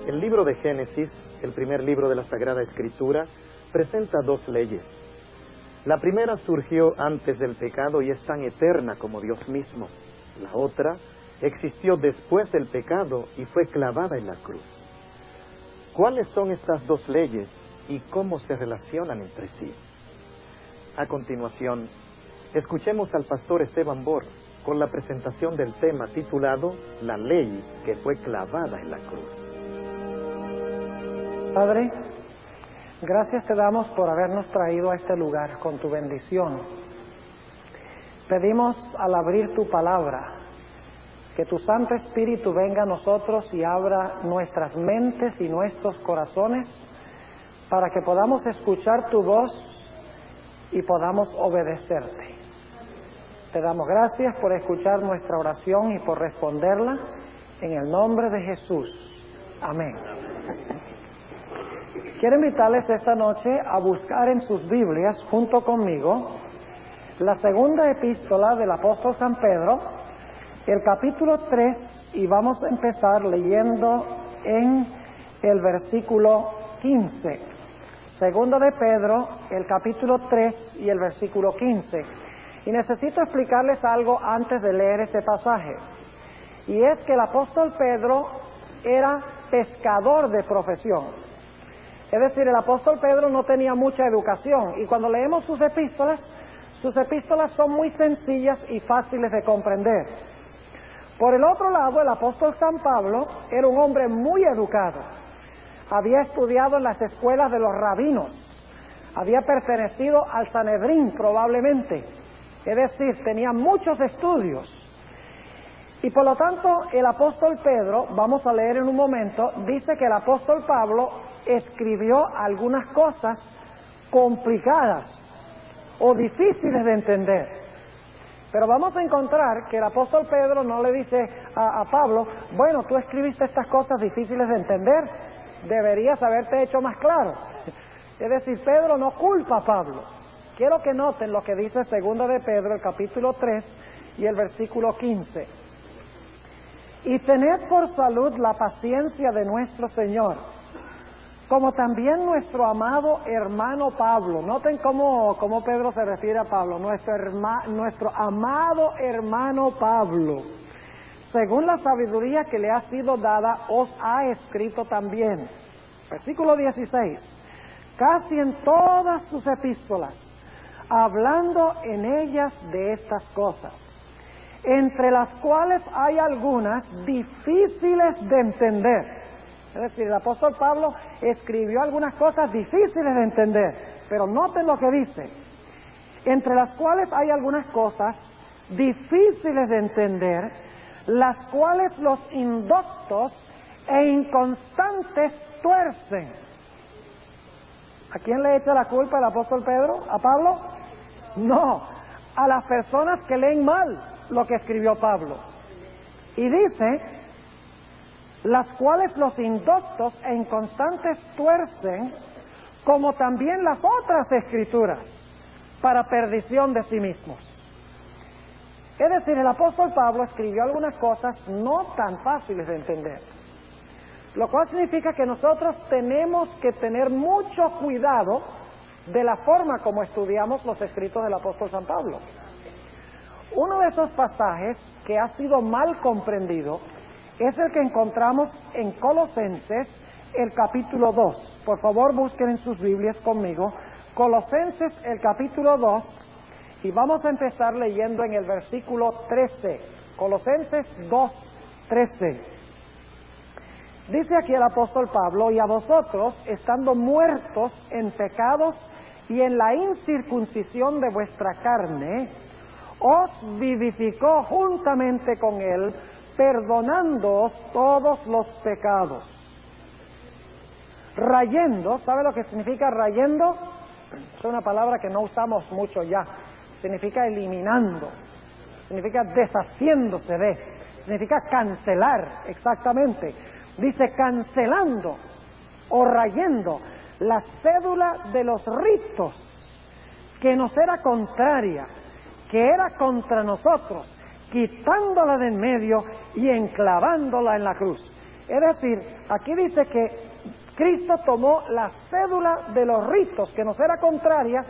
El libro de Génesis, el primer libro de la Sagrada Escritura, presenta dos leyes. La primera surgió antes del pecado y es tan eterna como Dios mismo. La otra existió después del pecado y fue clavada en la cruz. ¿Cuáles son estas dos leyes y cómo se relacionan entre sí? A continuación, escuchemos al pastor Esteban Bor con la presentación del tema titulado La ley que fue clavada en la cruz. Padre, gracias te damos por habernos traído a este lugar con tu bendición. Pedimos al abrir tu palabra, que tu Santo Espíritu venga a nosotros y abra nuestras mentes y nuestros corazones para que podamos escuchar tu voz y podamos obedecerte. Te damos gracias por escuchar nuestra oración y por responderla en el nombre de Jesús. Amén. Quiero invitarles esta noche a buscar en sus Biblias, junto conmigo, la segunda epístola del apóstol San Pedro, el capítulo 3, y vamos a empezar leyendo en el versículo 15. Segunda de Pedro, el capítulo 3 y el versículo 15. Y necesito explicarles algo antes de leer este pasaje. Y es que el apóstol Pedro era pescador de profesión. Es decir, el apóstol Pedro no tenía mucha educación, y cuando leemos sus epístolas son muy sencillas y fáciles de comprender. Por el otro lado, el apóstol San Pablo era un hombre muy educado. Había estudiado en las escuelas de los rabinos, había pertenecido al Sanedrín probablemente, es decir, tenía muchos estudios. Y por lo tanto, el apóstol Pedro, vamos a leer en un momento, dice que el apóstol Pablo escribió algunas cosas complicadas o difíciles de entender. Pero vamos a encontrar que el apóstol Pedro no le dice a Pablo, bueno, tú escribiste estas cosas difíciles de entender, deberías haberte hecho más claro. Es decir, Pedro no culpa a Pablo. Quiero que noten lo que dice segunda de Pedro, el capítulo 3 y el versículo 15. Y tened por salud la paciencia de nuestro Señor, como también nuestro amado hermano Pablo. Noten cómo Pedro se refiere a Pablo, nuestro amado hermano Pablo. Según la sabiduría que le ha sido dada, os ha escrito también. Versículo 16. Casi en todas sus epístolas, hablando en ellas de estas cosas, entre las cuales hay algunas difíciles de entender. Es decir, el apóstol Pablo escribió algunas cosas difíciles de entender, pero noten lo que dice. Entre las cuales hay algunas cosas difíciles de entender, las cuales los indoctos e inconstantes tuercen. ¿A quién le echa la culpa el apóstol Pedro? ¿A Pablo? No, a las personas que leen mal lo que escribió Pablo. Y dice, las cuales los indoctos e inconstantes tuercen, como también las otras escrituras, para perdición de sí mismos. Es decir, el apóstol Pablo escribió algunas cosas no tan fáciles de entender, lo cual significa que nosotros tenemos que tener mucho cuidado de la forma como estudiamos los escritos del apóstol San Pablo. Uno de esos pasajes que ha sido mal comprendido es el que encontramos en Colosenses, el capítulo 2. Por favor, busquen en sus Biblias conmigo, Colosenses, el capítulo 2, y vamos a empezar leyendo en el versículo 13. Colosenses 2, 13. Dice aquí el apóstol Pablo, y a vosotros, estando muertos en pecados y en la incircuncisión de vuestra carne, os vivificó juntamente con él, perdonándoos todos los pecados. Rayendo, ¿sabe lo que significa rayendo? Es una palabra que no usamos mucho ya. Significa eliminando, significa deshaciéndose de, significa cancelar, exactamente. Dice cancelando o rayendo la cédula de los ritos que nos era contraria, que era contra nosotros, quitándola de en medio y enclavándola en la cruz. Es decir, aquí dice que Cristo tomó la cédula de los ritos que nos era contraria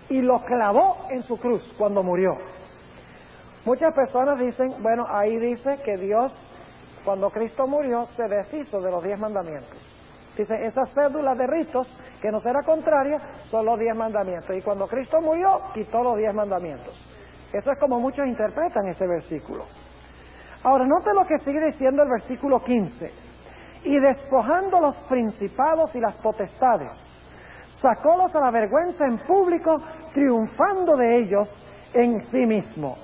y lo clavó en su cruz cuando murió. Muchas personas dicen, bueno, ahí dice que Dios, cuando Cristo murió, se deshizo de los 10 mandamientos. Dice, esa cédula de ritos que nos era contraria son los 10 mandamientos. Y cuando Cristo murió, quitó los 10 mandamientos. Eso es como muchos interpretan ese versículo. Ahora, note lo que sigue diciendo el versículo 15. Y despojando los principados y las potestades, sacólos a la vergüenza en público, triunfando de ellos en sí mismo.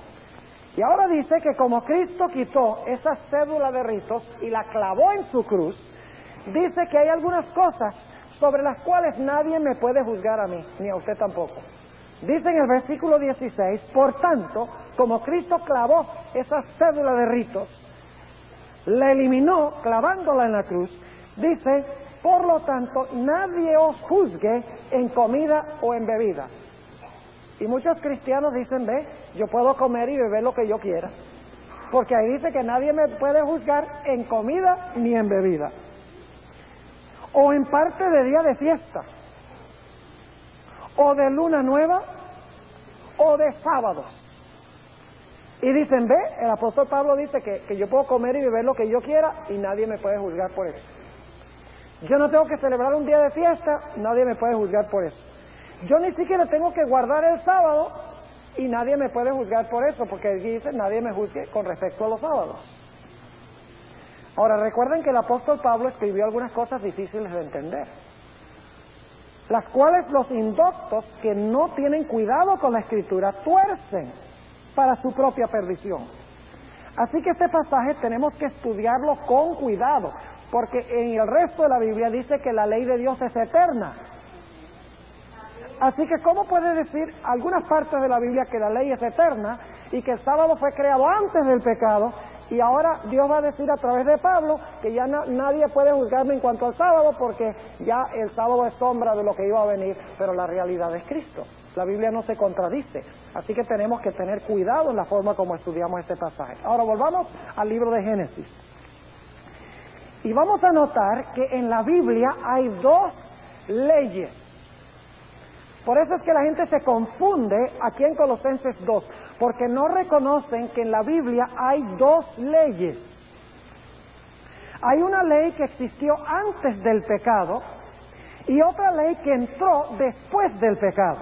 Y ahora dice que como Cristo quitó esa cédula de ritos y la clavó en su cruz, dice que hay algunas cosas sobre las cuales nadie me puede juzgar a mí, ni a usted tampoco. Dice en el versículo 16, por tanto, como Cristo clavó esa cédula de ritos, la eliminó clavándola en la cruz, dice, por lo tanto, nadie os juzgue en comida o en bebida. Y muchos cristianos dicen, ve, yo puedo comer y beber lo que yo quiera, porque ahí dice que nadie me puede juzgar en comida ni en bebida, o en parte de día de fiesta, o de luna nueva, o de sábados. Y dicen, ve, el apóstol Pablo dice que yo puedo comer y beber lo que yo quiera y nadie me puede juzgar por eso. Yo no tengo que celebrar un día de fiesta, nadie me puede juzgar por eso. Yo ni siquiera tengo que guardar el sábado y nadie me puede juzgar por eso, porque dice, nadie me juzgue con respecto a los sábados. Ahora, recuerden que el apóstol Pablo escribió algunas cosas difíciles de entender, las cuales los indoctos que no tienen cuidado con la Escritura tuercen para su propia perdición. Así que este pasaje tenemos que estudiarlo con cuidado, porque en el resto de la Biblia dice que la ley de Dios es eterna. Así que ¿cómo puede decir algunas partes de la Biblia que la ley es eterna y que el sábado fue creado antes del pecado, y ahora Dios va a decir a través de Pablo que ya nadie puede juzgarme en cuanto al sábado porque ya el sábado es sombra de lo que iba a venir, pero la realidad es Cristo? La Biblia no se contradice, así que tenemos que tener cuidado en la forma como estudiamos este pasaje. Ahora volvamos al libro de Génesis. Y vamos a notar que en la Biblia hay 2 leyes. Por eso es que la gente se confunde aquí en Colosenses 2, porque no reconocen que en la Biblia hay 2 leyes. Hay una ley que existió antes del pecado y otra ley que entró después del pecado.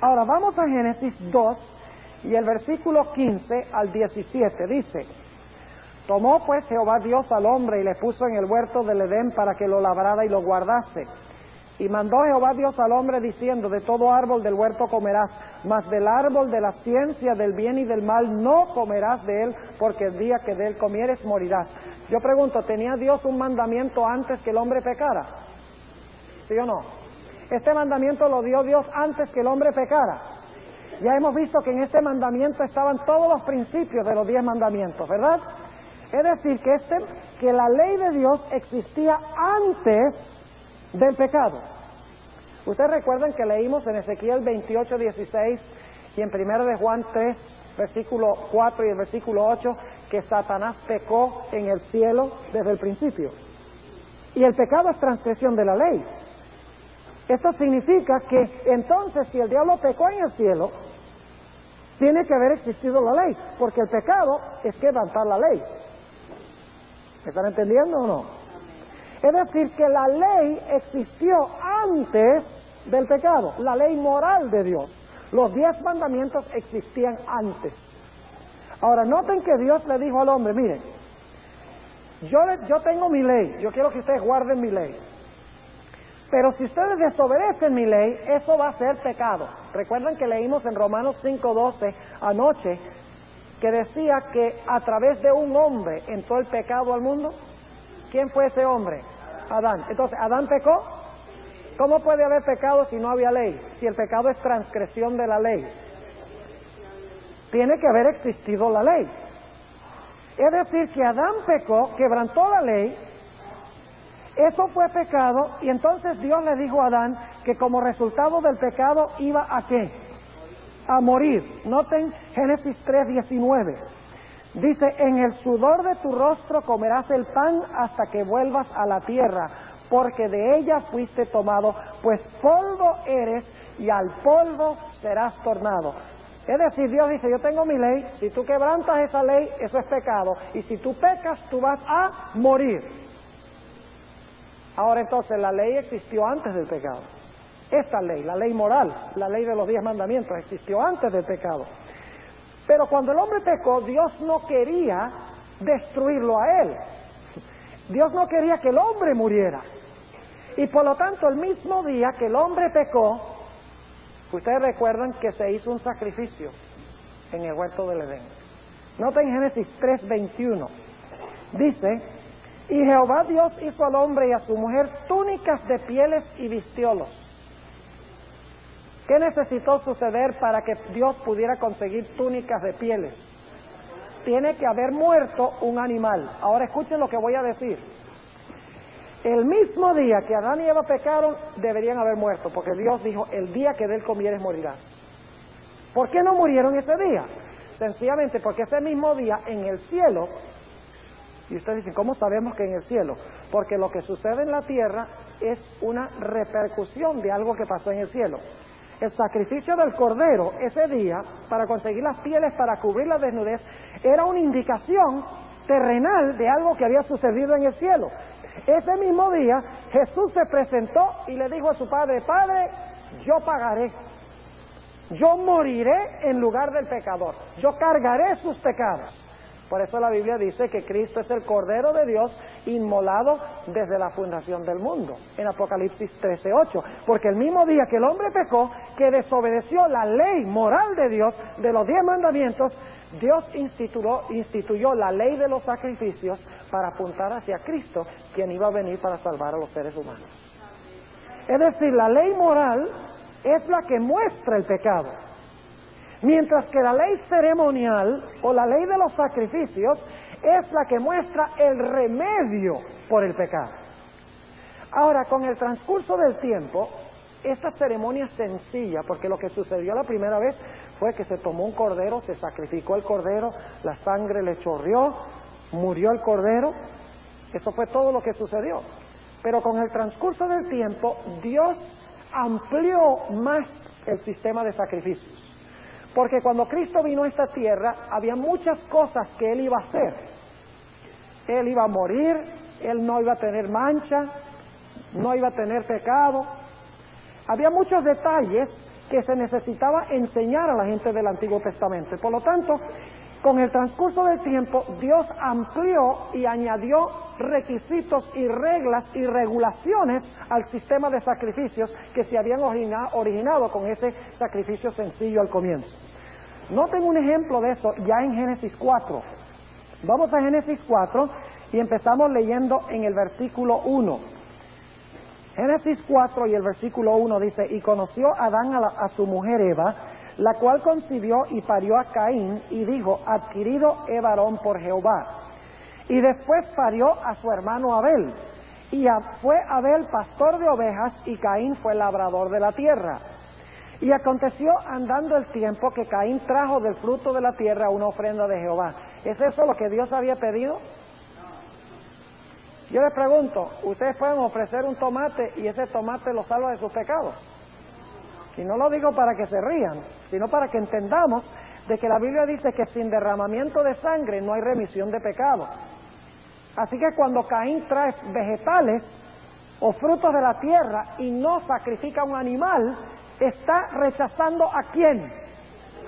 Ahora vamos a Génesis 2 y el versículo 15 al 17 dice: tomó pues Jehová Dios al hombre y le puso en el huerto del Edén para que lo labrara y lo guardase. Y mandó Jehová Dios al hombre diciendo: de todo árbol del huerto comerás, mas del árbol de la ciencia del bien y del mal no comerás de él, porque el día que de él comieres morirás. Yo pregunto, ¿tenía Dios un mandamiento antes que el hombre pecara? ¿Sí o no? Este mandamiento lo dio Dios antes que el hombre pecara. Ya hemos visto que en este mandamiento estaban todos los principios de los 10 mandamientos, ¿verdad? Es decir, que la ley de Dios existía antes del pecado. Ustedes recuerdan que leímos en Ezequiel 28:16 y en 1 de Juan 3, versículo 4 y el versículo 8, que Satanás pecó en el cielo desde el principio. Y el pecado es transgresión de la ley. Esto significa que entonces si el diablo pecó en el cielo, tiene que haber existido la ley, porque el pecado es quebrantar la ley. ¿Me están entendiendo o no? Es decir, que la ley existió antes del pecado, la ley moral de Dios. Los 10 mandamientos existían antes. Ahora, noten que Dios le dijo al hombre: miren, yo tengo mi ley, yo quiero que ustedes guarden mi ley. Pero si ustedes desobedecen mi ley, eso va a ser pecado. ¿Recuerdan que leímos en Romanos 5:12 anoche que decía que a través de un hombre entró el pecado al mundo? ¿Quién fue ese hombre? Adán. Entonces, ¿Adán pecó? ¿Cómo puede haber pecado si no había ley? Si el pecado es transgresión de la ley. Tiene que haber existido la ley. Es decir, que Adán pecó, quebrantó la ley, eso fue pecado, y entonces Dios le dijo a Adán que como resultado del pecado iba ¿a qué? A morir. Noten Génesis 3:19. Dice, en el sudor de tu rostro comerás el pan hasta que vuelvas a la tierra, porque de ella fuiste tomado, pues polvo eres y al polvo serás tornado. Es decir, Dios dice, yo tengo mi ley, si tú quebrantas esa ley, eso es pecado, y si tú pecas, tú vas a morir. Ahora entonces, la ley existió antes del pecado. Esta ley, la ley moral, la ley de los 10 mandamientos, existió antes del pecado. Pero cuando el hombre pecó, Dios no quería destruirlo a él. Dios no quería que el hombre muriera. Y por lo tanto, el mismo día que el hombre pecó, ustedes recuerdan que se hizo un sacrificio en el huerto del Edén. Noten Génesis 3:21. Dice, y Jehová Dios hizo al hombre y a su mujer túnicas de pieles y vistiólos. ¿Qué necesitó suceder para que Dios pudiera conseguir túnicas de pieles? Tiene que haber muerto un animal. Ahora escuchen lo que voy a decir. El mismo día que Adán y Eva pecaron, deberían haber muerto, porque Dios dijo, el día que de él comieres morirás. ¿Por qué no murieron ese día? Sencillamente porque ese mismo día en el cielo, y ustedes dicen, ¿cómo sabemos que en el cielo? Porque lo que sucede en la tierra es una repercusión de algo que pasó en el cielo. El sacrificio del cordero ese día, para conseguir las pieles, para cubrir la desnudez, era una indicación terrenal de algo que había sucedido en el cielo. Ese mismo día, Jesús se presentó y le dijo a su padre, Padre, yo pagaré. Yo moriré en lugar del pecador. Yo cargaré sus pecados. Por eso la Biblia dice que Cristo es el Cordero de Dios inmolado desde la fundación del mundo, en Apocalipsis 13:8. Porque el mismo día que el hombre pecó, que desobedeció la ley moral de Dios, de los 10 mandamientos, Dios instituyó la ley de los sacrificios para apuntar hacia Cristo, quien iba a venir para salvar a los seres humanos. Es decir, la ley moral es la que muestra el pecado. Mientras que la ley ceremonial o la ley de los sacrificios es la que muestra el remedio por el pecado. Ahora, con el transcurso del tiempo, esta ceremonia sencilla, porque lo que sucedió la primera vez fue que se tomó un cordero, se sacrificó el cordero, la sangre le chorreó, murió el cordero, eso fue todo lo que sucedió. Pero con el transcurso del tiempo, Dios amplió más el sistema de sacrificios. Porque cuando Cristo vino a esta tierra, había muchas cosas que Él iba a hacer. Él iba a morir, Él no iba a tener mancha, no iba a tener pecado. Había muchos detalles que se necesitaba enseñar a la gente del Antiguo Testamento. Por lo tanto, con el transcurso del tiempo, Dios amplió y añadió requisitos y reglas y regulaciones al sistema de sacrificios que se habían originado con ese sacrificio sencillo al comienzo. Noten un ejemplo de eso ya en Génesis 4. Vamos a Génesis 4 y empezamos leyendo en el versículo 1. Génesis 4 y el versículo 1 dice, y conoció Adán a su mujer Eva, la cual concibió y parió a Caín, y dijo, adquirido he varón por Jehová. Y después parió a su hermano Abel, y fue Abel pastor de ovejas, y Caín fue labrador de la tierra. Y aconteció andando el tiempo que Caín trajo del fruto de la tierra una ofrenda de Jehová. ¿Es eso lo que Dios había pedido? Yo les pregunto, ¿ustedes pueden ofrecer un tomate y ese tomate lo salva de sus pecados? Y no lo digo para que se rían, sino para que entendamos de que la Biblia dice que sin derramamiento de sangre no hay remisión de pecado. Así que cuando Caín trae vegetales o frutos de la tierra y no sacrifica un animal, está rechazando ¿a quién?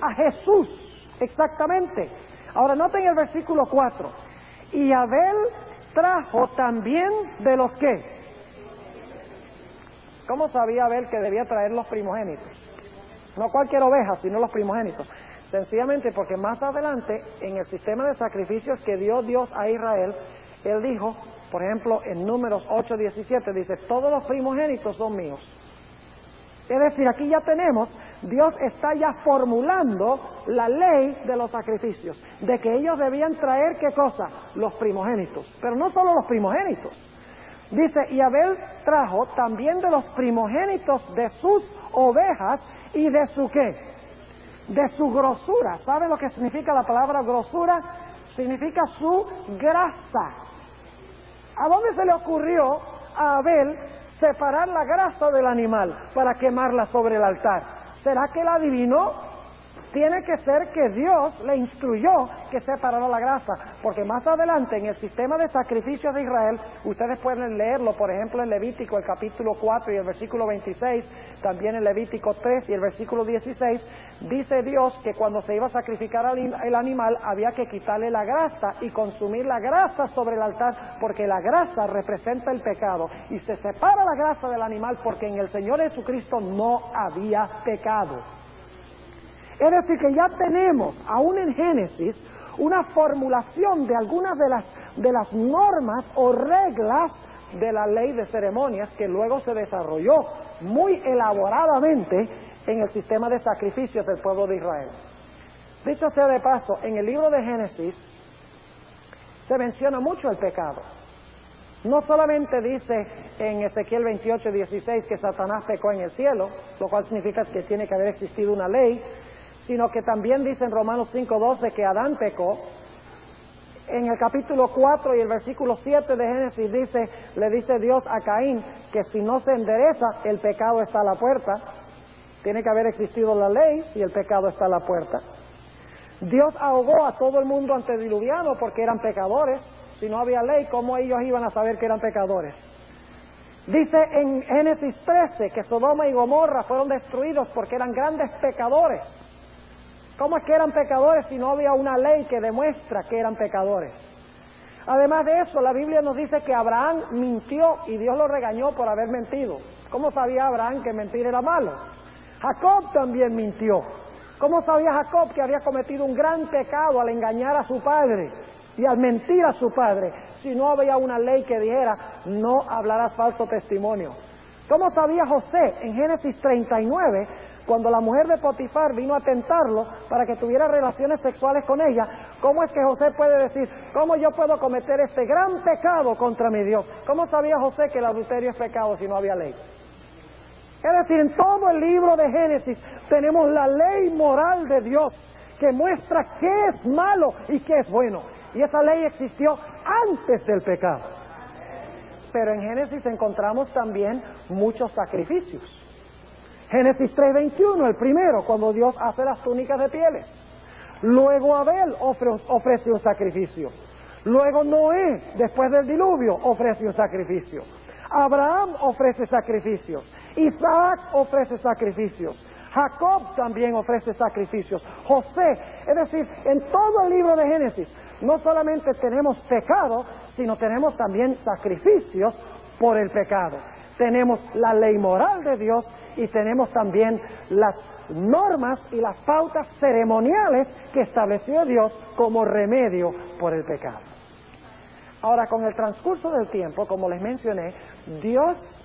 A Jesús, exactamente. Ahora noten el versículo 4. Y Abel trajo también de los que. ¿Cómo sabía Abel que debía traer los primogénitos? No cualquier oveja, sino los primogénitos. Sencillamente porque más adelante, en el sistema de sacrificios que dio Dios a Israel, Él dijo, por ejemplo, en Números 8:17, dice, todos los primogénitos son míos. Es decir, aquí ya tenemos, Dios está ya formulando la ley de los sacrificios, de que ellos debían traer, ¿qué cosa? Los primogénitos, pero no solo los primogénitos. Dice, y Abel trajo también de los primogénitos de sus ovejas y de su ¿qué? De su grosura. ¿Saben lo que significa la palabra grosura? significa su grasa. ¿A dónde se le ocurrió a Abel separar la grasa del animal para quemarla sobre el altar? ¿Será que él adivinó? Tiene que ser que Dios le instruyó que separara la grasa, porque más adelante en el sistema de sacrificios de Israel, ustedes pueden leerlo, por ejemplo en Levítico el capítulo 4 y el versículo 26, también en Levítico 3 y el versículo 16, dice Dios que cuando se iba a sacrificar el animal había que quitarle la grasa y consumir la grasa sobre el altar, porque la grasa representa el pecado, y se separa la grasa del animal porque en el Señor Jesucristo no había pecado. Es decir, que ya tenemos, aún en Génesis, una formulación de algunas de las normas o reglas de la ley de ceremonias que luego se desarrolló muy elaboradamente en el sistema de sacrificios del pueblo de Israel. Dicho sea de paso, en el libro de Génesis se menciona mucho el pecado. No solamente dice en Ezequiel 28:16 que Satanás pecó en el cielo, lo cual significa que tiene que haber existido una ley, sino que también dice en Romanos 5:12 que Adán pecó. En el capítulo 4 y el versículo 7 de Génesis le dice Dios a Caín que si no se endereza, el pecado está a la puerta. Tiene que haber existido la ley y el pecado está a la puerta. Dios ahogó a todo el mundo antediluviano porque eran pecadores. Si no había ley, ¿cómo ellos iban a saber que eran pecadores? Dice en Génesis 13 que Sodoma y Gomorra fueron destruidos porque eran grandes pecadores. ¿Cómo es que eran pecadores si no había una ley que demuestra que eran pecadores? Además de eso, la Biblia nos dice que Abraham mintió y Dios lo regañó por haber mentido. ¿Cómo sabía Abraham que mentir era malo? Jacob también mintió. ¿Cómo sabía Jacob que había cometido un gran pecado al engañar a su padre y al mentir a su padre si no había una ley que dijera no hablarás falso testimonio? ¿Cómo sabía José en Génesis 39 cuando la mujer de Potifar vino a tentarlo para que tuviera relaciones sexuales con ella? ¿Cómo es que José puede decir, cómo yo puedo cometer este gran pecado contra mi Dios? ¿Cómo sabía José que el adulterio es pecado si no había ley? Es decir, en todo el libro de Génesis tenemos la ley moral de Dios que muestra qué es malo y qué es bueno. Y esa ley existió antes del pecado. Pero en Génesis encontramos también muchos sacrificios. Génesis 3:21, el primero, cuando Dios hace las túnicas de pieles. Luego Abel ofrece un sacrificio. Luego Noé, después del diluvio, ofrece un sacrificio. Abraham ofrece sacrificios. Isaac ofrece sacrificios. Jacob también ofrece sacrificios. José, es decir, en todo el libro de Génesis, no solamente tenemos pecado, sino tenemos también sacrificios por el pecado. Tenemos la ley moral de Dios y tenemos también las normas y las pautas ceremoniales que estableció Dios como remedio por el pecado. Ahora, con el transcurso del tiempo, como les mencioné, Dios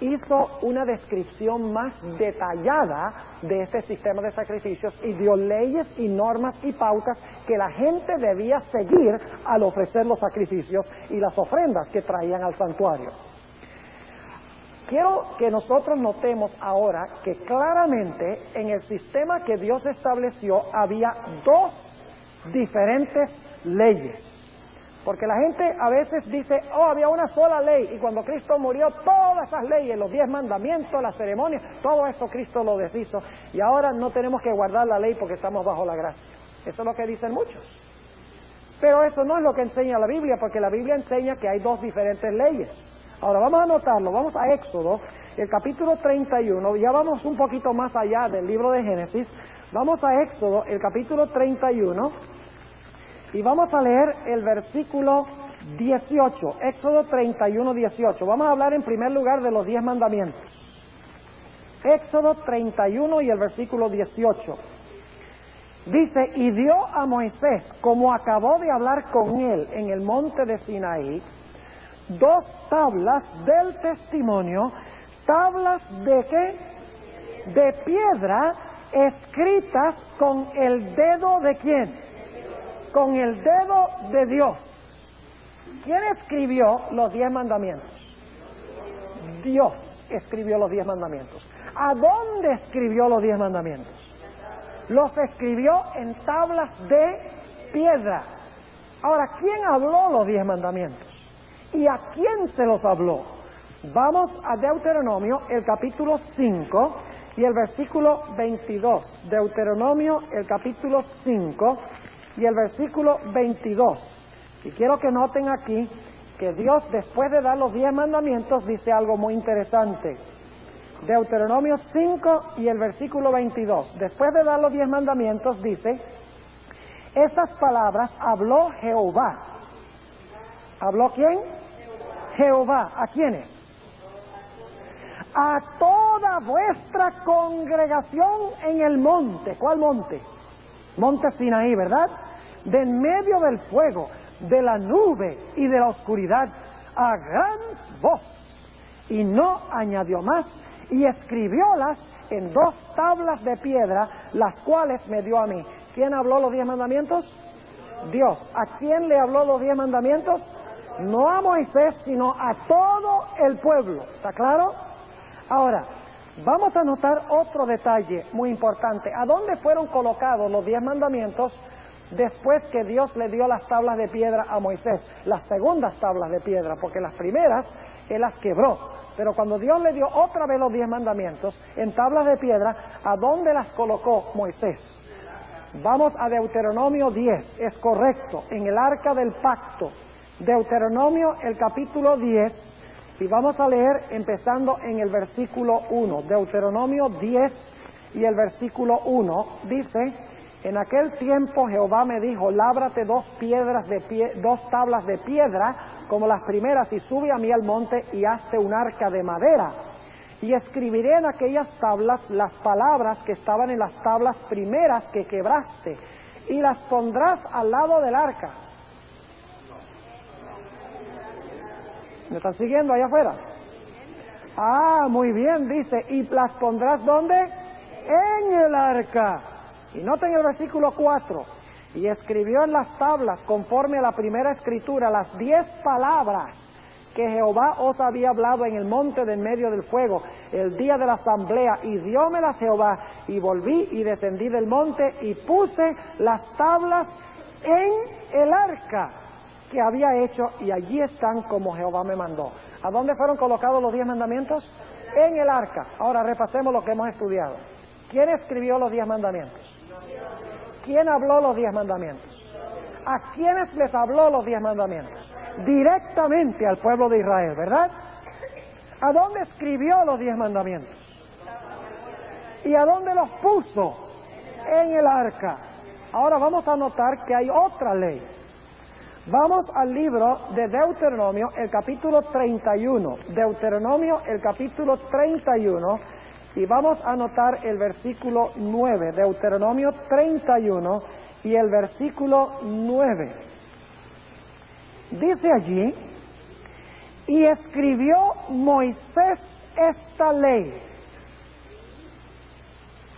hizo una descripción más detallada de este sistema de sacrificios y dio leyes y normas y pautas que la gente debía seguir al ofrecer los sacrificios y las ofrendas que traían al santuario. Quiero que nosotros notemos ahora que claramente en el sistema que Dios estableció había dos diferentes leyes. Porque la gente a veces dice, había una sola ley, y cuando Cristo murió, todas esas leyes, los 10 mandamientos, las ceremonias, todo eso Cristo lo deshizo, y ahora no tenemos que guardar la ley porque estamos bajo la gracia. Eso es lo que dicen muchos. Pero eso no es lo que enseña la Biblia, porque la Biblia enseña que hay dos diferentes leyes. Ahora vamos a anotarlo, vamos a Éxodo, el capítulo 31, ya vamos un poquito más allá del libro de Génesis, vamos a Éxodo, el capítulo 31, y vamos a leer el versículo 18, Éxodo 31, 18. Vamos a hablar en primer lugar de los 10 mandamientos. Éxodo 31 y el versículo 18. Dice, y dio a Moisés, como acabó de hablar con él en el monte de Sinaí, 2 tablas del testimonio, tablas de ¿qué? De piedra, escritas con el dedo de ¿quién? Con el dedo de Dios. ¿Quién escribió los 10 mandamientos? Dios escribió los 10 mandamientos. ¿A dónde escribió los 10 mandamientos? Los escribió en tablas de piedra. Ahora, ¿quién habló los 10 mandamientos? ¿Y a quién se los habló? Vamos a Deuteronomio, el capítulo 5 y el versículo 22. Deuteronomio, el capítulo 5 y el versículo 22. Y quiero que noten aquí que Dios, después de dar los 10 mandamientos, dice algo muy interesante. Deuteronomio 5 y el versículo 22. Después de dar los 10 mandamientos, dice: estas palabras habló Jehová. ¿Habló quién? Jehová. ¿A quiénes? A toda vuestra congregación en el monte. ¿Cuál monte? Monte Sinaí, ¿verdad? De en medio del fuego, de la nube y de la oscuridad, a gran voz. Y no añadió más, y escribiólas en 2 tablas de piedra, las cuales me dio a mí. ¿Quién habló los 10 mandamientos? Dios. ¿A quién le habló los 10 mandamientos? No a Moisés, sino a todo el pueblo. ¿Está claro? Ahora, vamos a notar otro detalle muy importante. ¿A dónde fueron colocados los 10 mandamientos después que Dios le dio las tablas de piedra a Moisés? Las segundas tablas de piedra, porque las primeras Él las quebró. Pero cuando Dios le dio otra vez los 10 mandamientos en tablas de piedra, ¿a dónde las colocó Moisés? Vamos a Deuteronomio 10, es correcto, en el arca del pacto. Deuteronomio, el capítulo 10, y vamos a leer empezando en el versículo 1. Deuteronomio 10 y el versículo 1 dice: en aquel tiempo Jehová me dijo, lábrate 2 tablas de piedra como las primeras, y sube a mí al monte y hazte un arca de madera. Y escribiré en aquellas tablas las palabras que estaban en las tablas primeras que quebraste, y las pondrás al lado del arca. ¿Me están siguiendo allá afuera? Ah, muy bien, dice, y las pondrás ¿dónde? En el arca. Y noten el versículo 4. Y escribió en las tablas, conforme a la primera escritura, las 10 palabras que Jehová os había hablado en el monte de en medio del fuego, el día de la asamblea, y diómelas Jehová, y volví y descendí del monte, y puse las tablas en el arca que había hecho, y allí están como Jehová me mandó. ¿A dónde fueron colocados los 10 mandamientos? En el arca. Ahora repasemos lo que hemos estudiado. ¿Quién escribió los 10 mandamientos? ¿Quién habló los 10 mandamientos? ¿A quiénes les habló los 10 mandamientos? Directamente al pueblo de Israel, ¿verdad? ¿A dónde escribió los 10 mandamientos? ¿Y a dónde los puso? En el arca. Ahora vamos a notar que hay otra ley. Vamos al libro de Deuteronomio, el capítulo 31. Deuteronomio, el capítulo 31, y vamos a notar el versículo 9. Deuteronomio 31 y el versículo 9. Dice allí: y escribió Moisés esta ley.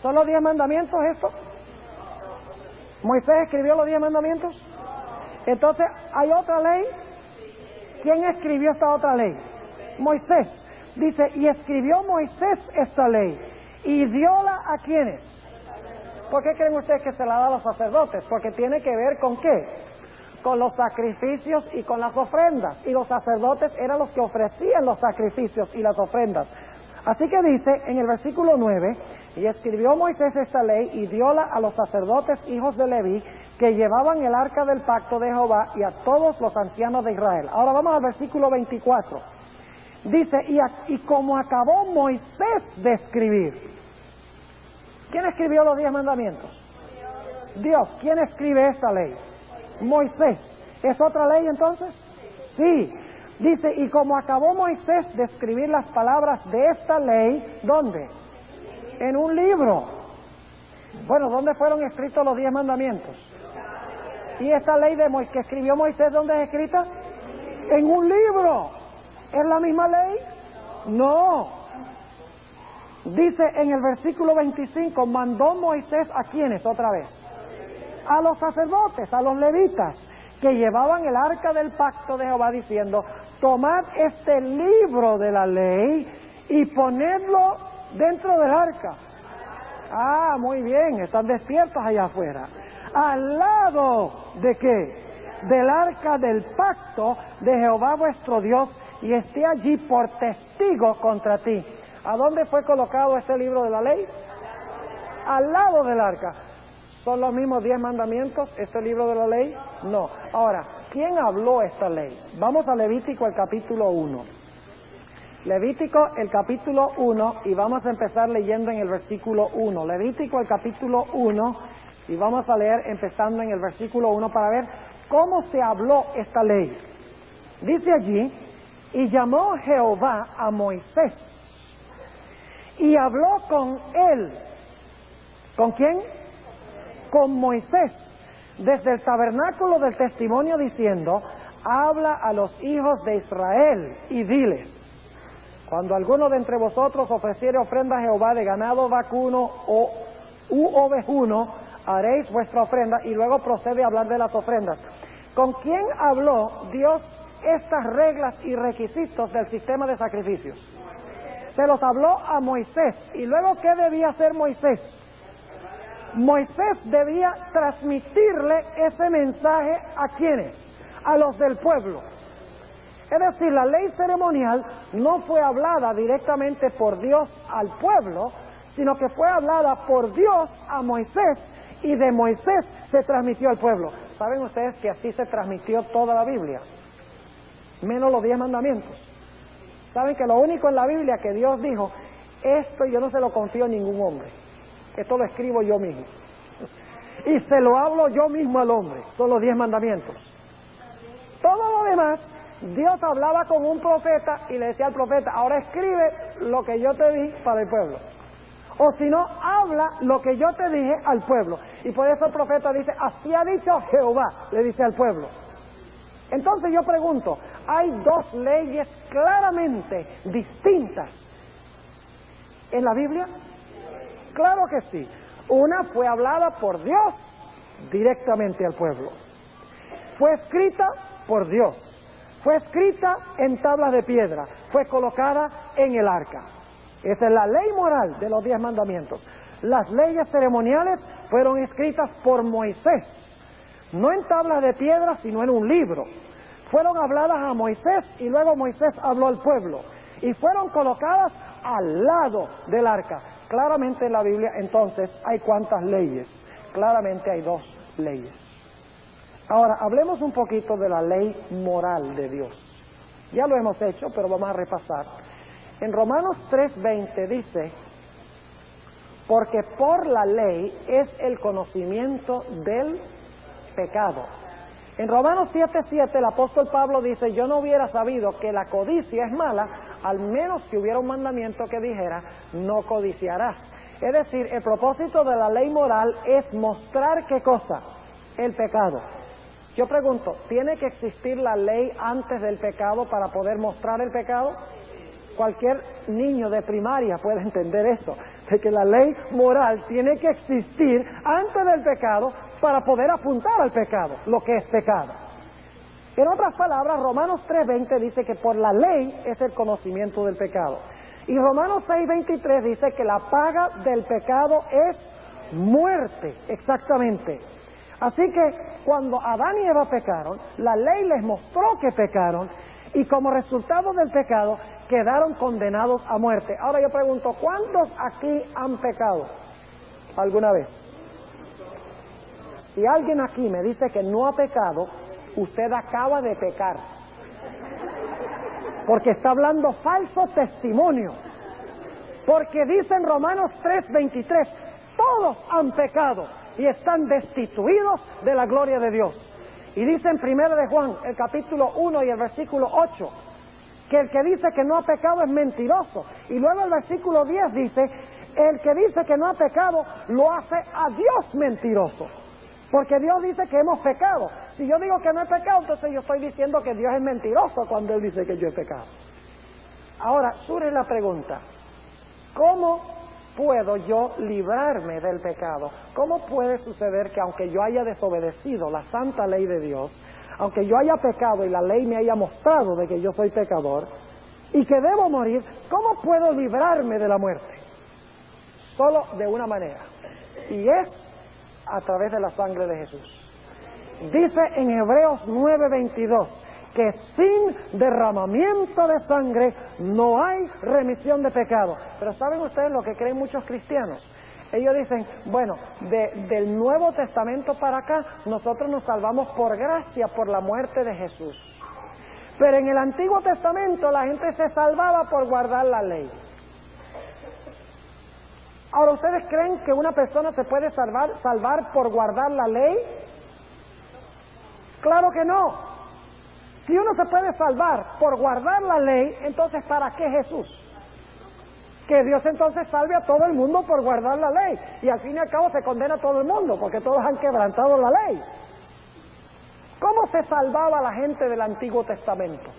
¿Son los 10 mandamientos esto? ¿Moisés escribió los 10 mandamientos? Entonces, ¿hay otra ley? ¿Quién escribió esta otra ley? Moisés. Dice, y escribió Moisés esta ley, y dióla ¿a quiénes? ¿Por qué creen ustedes que se la da a los sacerdotes? Porque tiene que ver ¿con qué? Con los sacrificios y con las ofrendas. Y los sacerdotes eran los que ofrecían los sacrificios y las ofrendas. Así que dice en el versículo 9, y escribió Moisés esta ley, y dióla a los sacerdotes hijos de Leví, que llevaban el arca del pacto de Jehová, y a todos los ancianos de Israel. Ahora vamos al versículo 24. Dice, y como acabó Moisés de escribir. ¿Quién escribió los 10 mandamientos? Dios. ¿Quién escribe esta ley? Moisés. ¿Es otra ley entonces? Sí. Dice, y como acabó Moisés de escribir las palabras de esta ley, ¿dónde? En un libro. Bueno, ¿dónde fueron escritos los 10 mandamientos? ¿Y esta ley que escribió Moisés, dónde es escrita? En un libro. ¿Es la misma ley? No. Dice en el versículo 25, mandó Moisés ¿a quiénes otra vez? A los sacerdotes, a los levitas, que llevaban el arca del pacto de Jehová, diciendo, tomad este libro de la ley y ponedlo dentro del arca. Ah, muy bien, están despiertos allá afuera. ¿Al lado de qué? del arca del pacto de Jehová vuestro Dios, y esté allí por testigo contra ti. ¿A dónde fue colocado este libro de la ley? Al lado del arca. ¿Son los mismos 10 mandamientos este libro de la ley? No. Ahora, ¿quién habló esta ley? Vamos a Levítico el capítulo 1. Levítico el capítulo 1, y vamos a empezar leyendo en el versículo 1. Levítico el capítulo 1, y vamos a leer empezando en el versículo 1 para ver cómo se habló esta ley. Dice allí: y llamó Jehová a Moisés, y habló con él. ¿Con quién? Con Moisés, desde el tabernáculo del testimonio, diciendo: habla a los hijos de Israel y diles: cuando alguno de entre vosotros ofreciere ofrenda a Jehová de ganado vacuno u ovejuno, haréis vuestra ofrenda. Y luego procede a hablar de las ofrendas. ¿Con quién habló Dios estas reglas y requisitos del sistema de sacrificios? Se los habló a Moisés. ¿Y luego qué debía hacer Moisés? Moisés debía transmitirle ese mensaje ¿a quiénes? A los del pueblo. Es decir, la ley ceremonial no fue hablada directamente por Dios al pueblo, sino que fue hablada por Dios a Moisés, y de Moisés se transmitió al pueblo. ¿Saben ustedes que así se transmitió toda la Biblia? Menos los 10 mandamientos. ¿Saben que lo único en la Biblia que Dios dijo: esto yo no se lo confío a ningún hombre, esto lo escribo yo mismo y se lo hablo yo mismo al hombre? Son los 10 mandamientos. Todo lo demás, Dios hablaba con un profeta y le decía al profeta: ahora escribe lo que yo te di para el pueblo. O si no, habla lo que yo te dije al pueblo. Y por eso el profeta dice: así ha dicho Jehová, le dice al pueblo. Entonces yo pregunto, ¿hay 2 leyes claramente distintas en la Biblia? Claro que sí. Una fue hablada por Dios directamente al pueblo. Fue escrita por Dios. Fue escrita en tablas de piedra. Fue colocada en el arca. Esa es la ley moral de los 10 mandamientos. Las leyes ceremoniales fueron escritas por Moisés. No en tablas de piedra, sino en un libro. Fueron habladas a Moisés y luego Moisés habló al pueblo. Y fueron colocadas al lado del arca. Claramente en la Biblia, entonces, ¿hay cuántas leyes? Claramente hay 2 leyes. Ahora, hablemos un poquito de la ley moral de Dios. Ya lo hemos hecho, pero vamos a repasar. En Romanos 3:20 dice: porque por la ley es el conocimiento del pecado. En Romanos 7:7 el apóstol Pablo dice: yo no hubiera sabido que la codicia es mala, al menos que hubiera un mandamiento que dijera: no codiciarás. Es decir, el propósito de la ley moral es mostrar ¿qué cosa? El pecado. Yo pregunto, ¿tiene que existir la ley antes del pecado para poder mostrar el pecado? Cualquier niño de primaria puede entender eso, de que la ley moral tiene que existir antes del pecado para poder apuntar al pecado, lo que es pecado. En otras palabras, Romanos 3:20 dice que por la ley es el conocimiento del pecado. Y Romanos 6:23 dice que la paga del pecado es muerte, exactamente. Así que cuando Adán y Eva pecaron, la ley les mostró que pecaron, y como resultado del pecado quedaron condenados a muerte. Ahora yo pregunto, ¿cuántos aquí han pecado alguna vez? Si alguien aquí me dice que no ha pecado, usted acaba de pecar, porque está hablando falso testimonio. Porque dice en Romanos 3:23, todos han pecado y están destituidos de la gloria de Dios. Y dice en 1 de Juan, el capítulo 1 y el versículo 8, que el que dice que no ha pecado es mentiroso. Y luego el versículo 10 dice, el que dice que no ha pecado lo hace a Dios mentiroso. Porque Dios dice que hemos pecado. Si yo digo que no he pecado, entonces yo estoy diciendo que Dios es mentiroso cuando Él dice que yo he pecado. Ahora, surge la pregunta, ¿cómo puedo yo librarme del pecado? ¿Cómo puede suceder que aunque yo haya desobedecido la santa ley de Dios, aunque yo haya pecado y la ley me haya mostrado de que yo soy pecador y que debo morir, cómo puedo librarme de la muerte? Solo de una manera, y es a través de la sangre de Jesús. Dice en Hebreos 9:22 que sin derramamiento de sangre no hay remisión de pecado. Pero ¿saben ustedes lo que creen muchos cristianos? Ellos dicen, bueno, del Nuevo Testamento para acá, nosotros nos salvamos por gracia, por la muerte de Jesús. Pero en el Antiguo Testamento la gente se salvaba por guardar la ley. Ahora, ¿ustedes creen que una persona se puede salvar por guardar la ley? Claro que no. Si uno se puede salvar por guardar la ley, entonces ¿para qué Jesús? Que Dios entonces salve a todo el mundo por guardar la ley. Y al fin y al cabo se condena a todo el mundo, porque todos han quebrantado la ley. ¿Cómo se salvaba la gente del Antiguo Testamento?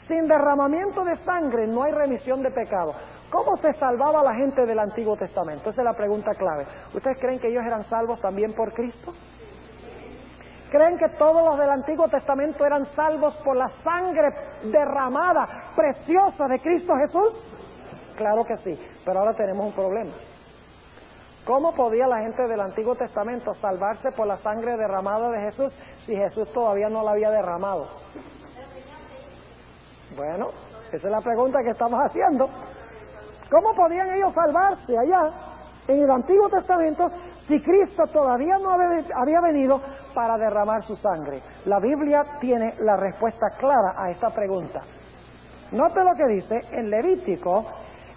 Sin derramamiento de sangre no hay remisión de pecado. ¿Cómo se salvaba la gente del Antiguo Testamento? Esa es la pregunta clave. ¿Ustedes creen que ellos eran salvos también por Cristo? ¿Creen que todos los del Antiguo Testamento eran salvos por la sangre derramada, preciosa de Cristo Jesús? Claro que sí, pero ahora tenemos un problema. ¿Cómo podía la gente del Antiguo Testamento salvarse por la sangre derramada de Jesús si Jesús todavía no la había derramado? Bueno, esa es la pregunta que estamos haciendo. ¿Cómo podían ellos salvarse allá en el Antiguo Testamento si Cristo todavía no había venido para derramar su sangre? La Biblia tiene la respuesta clara a esta pregunta. Note lo que dice en Levítico,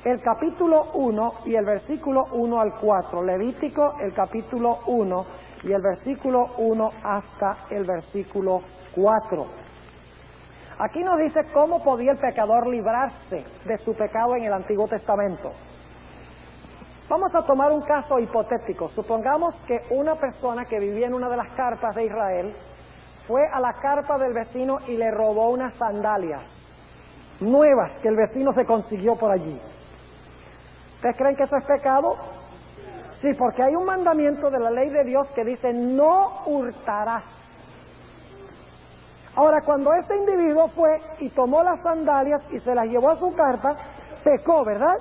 el capítulo 1 y el versículo 1 al 4. Levítico, el capítulo 1 y el versículo 1 hasta el versículo 4. Aquí nos dice cómo podía el pecador librarse de su pecado en el Antiguo Testamento. Vamos a tomar un caso hipotético. Supongamos que una persona que vivía en una de las carpas de Israel fue a la carpa del vecino y le robó unas sandalias nuevas que el vecino se consiguió por allí. ¿Ustedes creen que eso es pecado? Sí, porque hay un mandamiento de la ley de Dios que dice no hurtarás. Ahora, cuando este individuo fue y tomó las sandalias y se las llevó a su carpa, pecó, ¿verdad?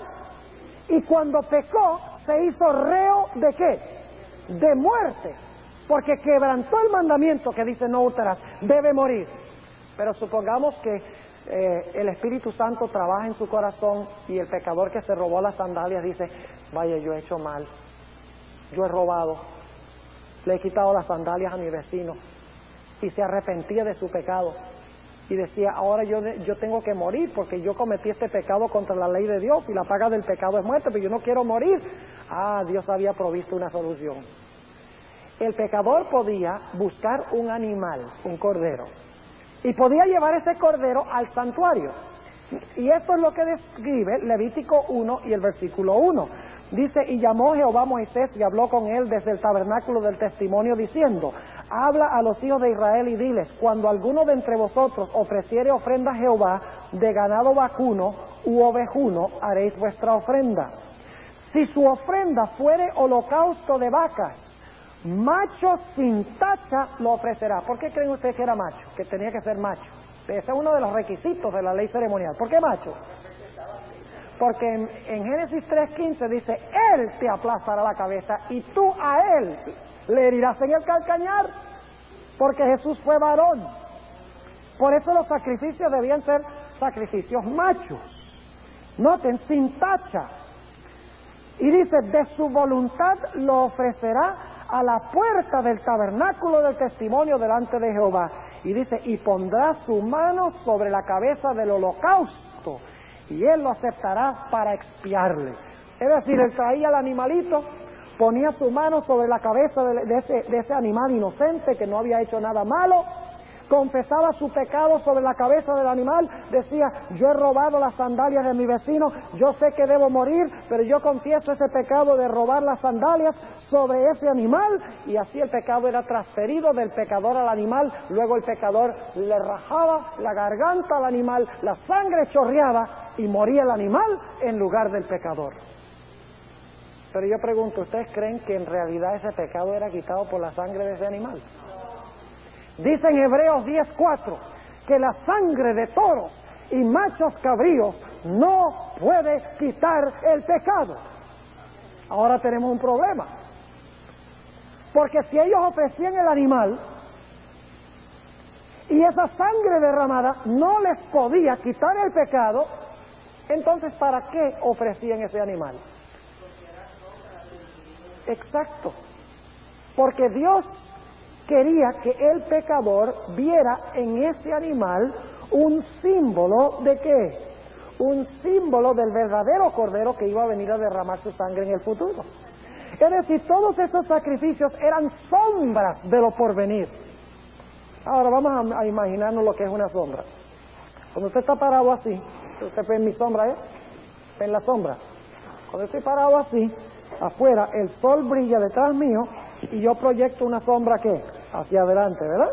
Y cuando pecó, se hizo reo ¿de qué? De muerte, porque quebrantó el mandamiento que dice no hurtarás, debe morir. Pero supongamos que el Espíritu Santo trabaja en su corazón y el pecador que se robó las sandalias dice, vaya, yo he hecho mal, yo he robado, le he quitado las sandalias a mi vecino, y se arrepentía de su pecado y decía, ahora yo tengo que morir porque yo cometí este pecado contra la ley de Dios y la paga del pecado es muerte, pero yo no quiero morir. Dios había provisto una solución. El pecador podía buscar un animal, un cordero, y podía llevar ese cordero al santuario. Y esto es lo que describe Levítico 1 y el versículo 1. Dice, y llamó Jehová a Moisés y habló con él desde el tabernáculo del testimonio diciendo, habla a los hijos de Israel y diles, cuando alguno de entre vosotros ofreciere ofrenda a Jehová de ganado vacuno u ovejuno, haréis vuestra ofrenda. Si su ofrenda fuere holocausto de vacas, macho sin tacha lo ofrecerá. ¿Por qué creen ustedes que era macho? Que tenía que ser macho. Ese es uno de los requisitos de la ley ceremonial. ¿Por qué macho? Porque en Génesis 3:15 dice, Él te aplastará la cabeza y tú a Él le herirás en el calcañar, porque Jesús fue varón. Por eso los sacrificios debían ser sacrificios machos. Noten, sin tacha. Y dice, de su voluntad lo ofrecerá a la puerta del tabernáculo del testimonio delante de Jehová. Y dice, y pondrá su mano sobre la cabeza del holocausto, y él lo aceptará para expiarle. Es decir, él traía al animalito, ponía su mano sobre la cabeza de ese animal inocente que no había hecho nada malo, confesaba su pecado sobre la cabeza del animal, decía, yo he robado las sandalias de mi vecino, yo sé que debo morir, pero yo confieso ese pecado de robar las sandalias sobre ese animal, y así el pecado era transferido del pecador al animal. Luego el pecador le rajaba la garganta al animal, la sangre chorreaba y moría el animal en lugar del pecador. Pero yo pregunto, ¿ustedes creen que en realidad ese pecado era quitado por la sangre de ese animal? Dice en Hebreos 10:4 que la sangre de toros y machos cabríos no puede quitar el pecado. Ahora tenemos un problema, porque si ellos ofrecían el animal, y esa sangre derramada no les podía quitar el pecado, entonces ¿para qué ofrecían ese animal? Exacto, porque Dios quería que el pecador viera en ese animal un símbolo ¿de qué? Un símbolo del verdadero Cordero que iba a venir a derramar su sangre en el futuro. Es decir, todos esos sacrificios eran sombras de lo porvenir. Ahora vamos a imaginarnos lo que es una sombra. Cuando usted está parado así, usted ve en mi sombra, en la sombra. Cuando estoy parado así, afuera, el sol brilla detrás mío y yo proyecto una sombra, ¿qué? Hacia adelante, ¿verdad?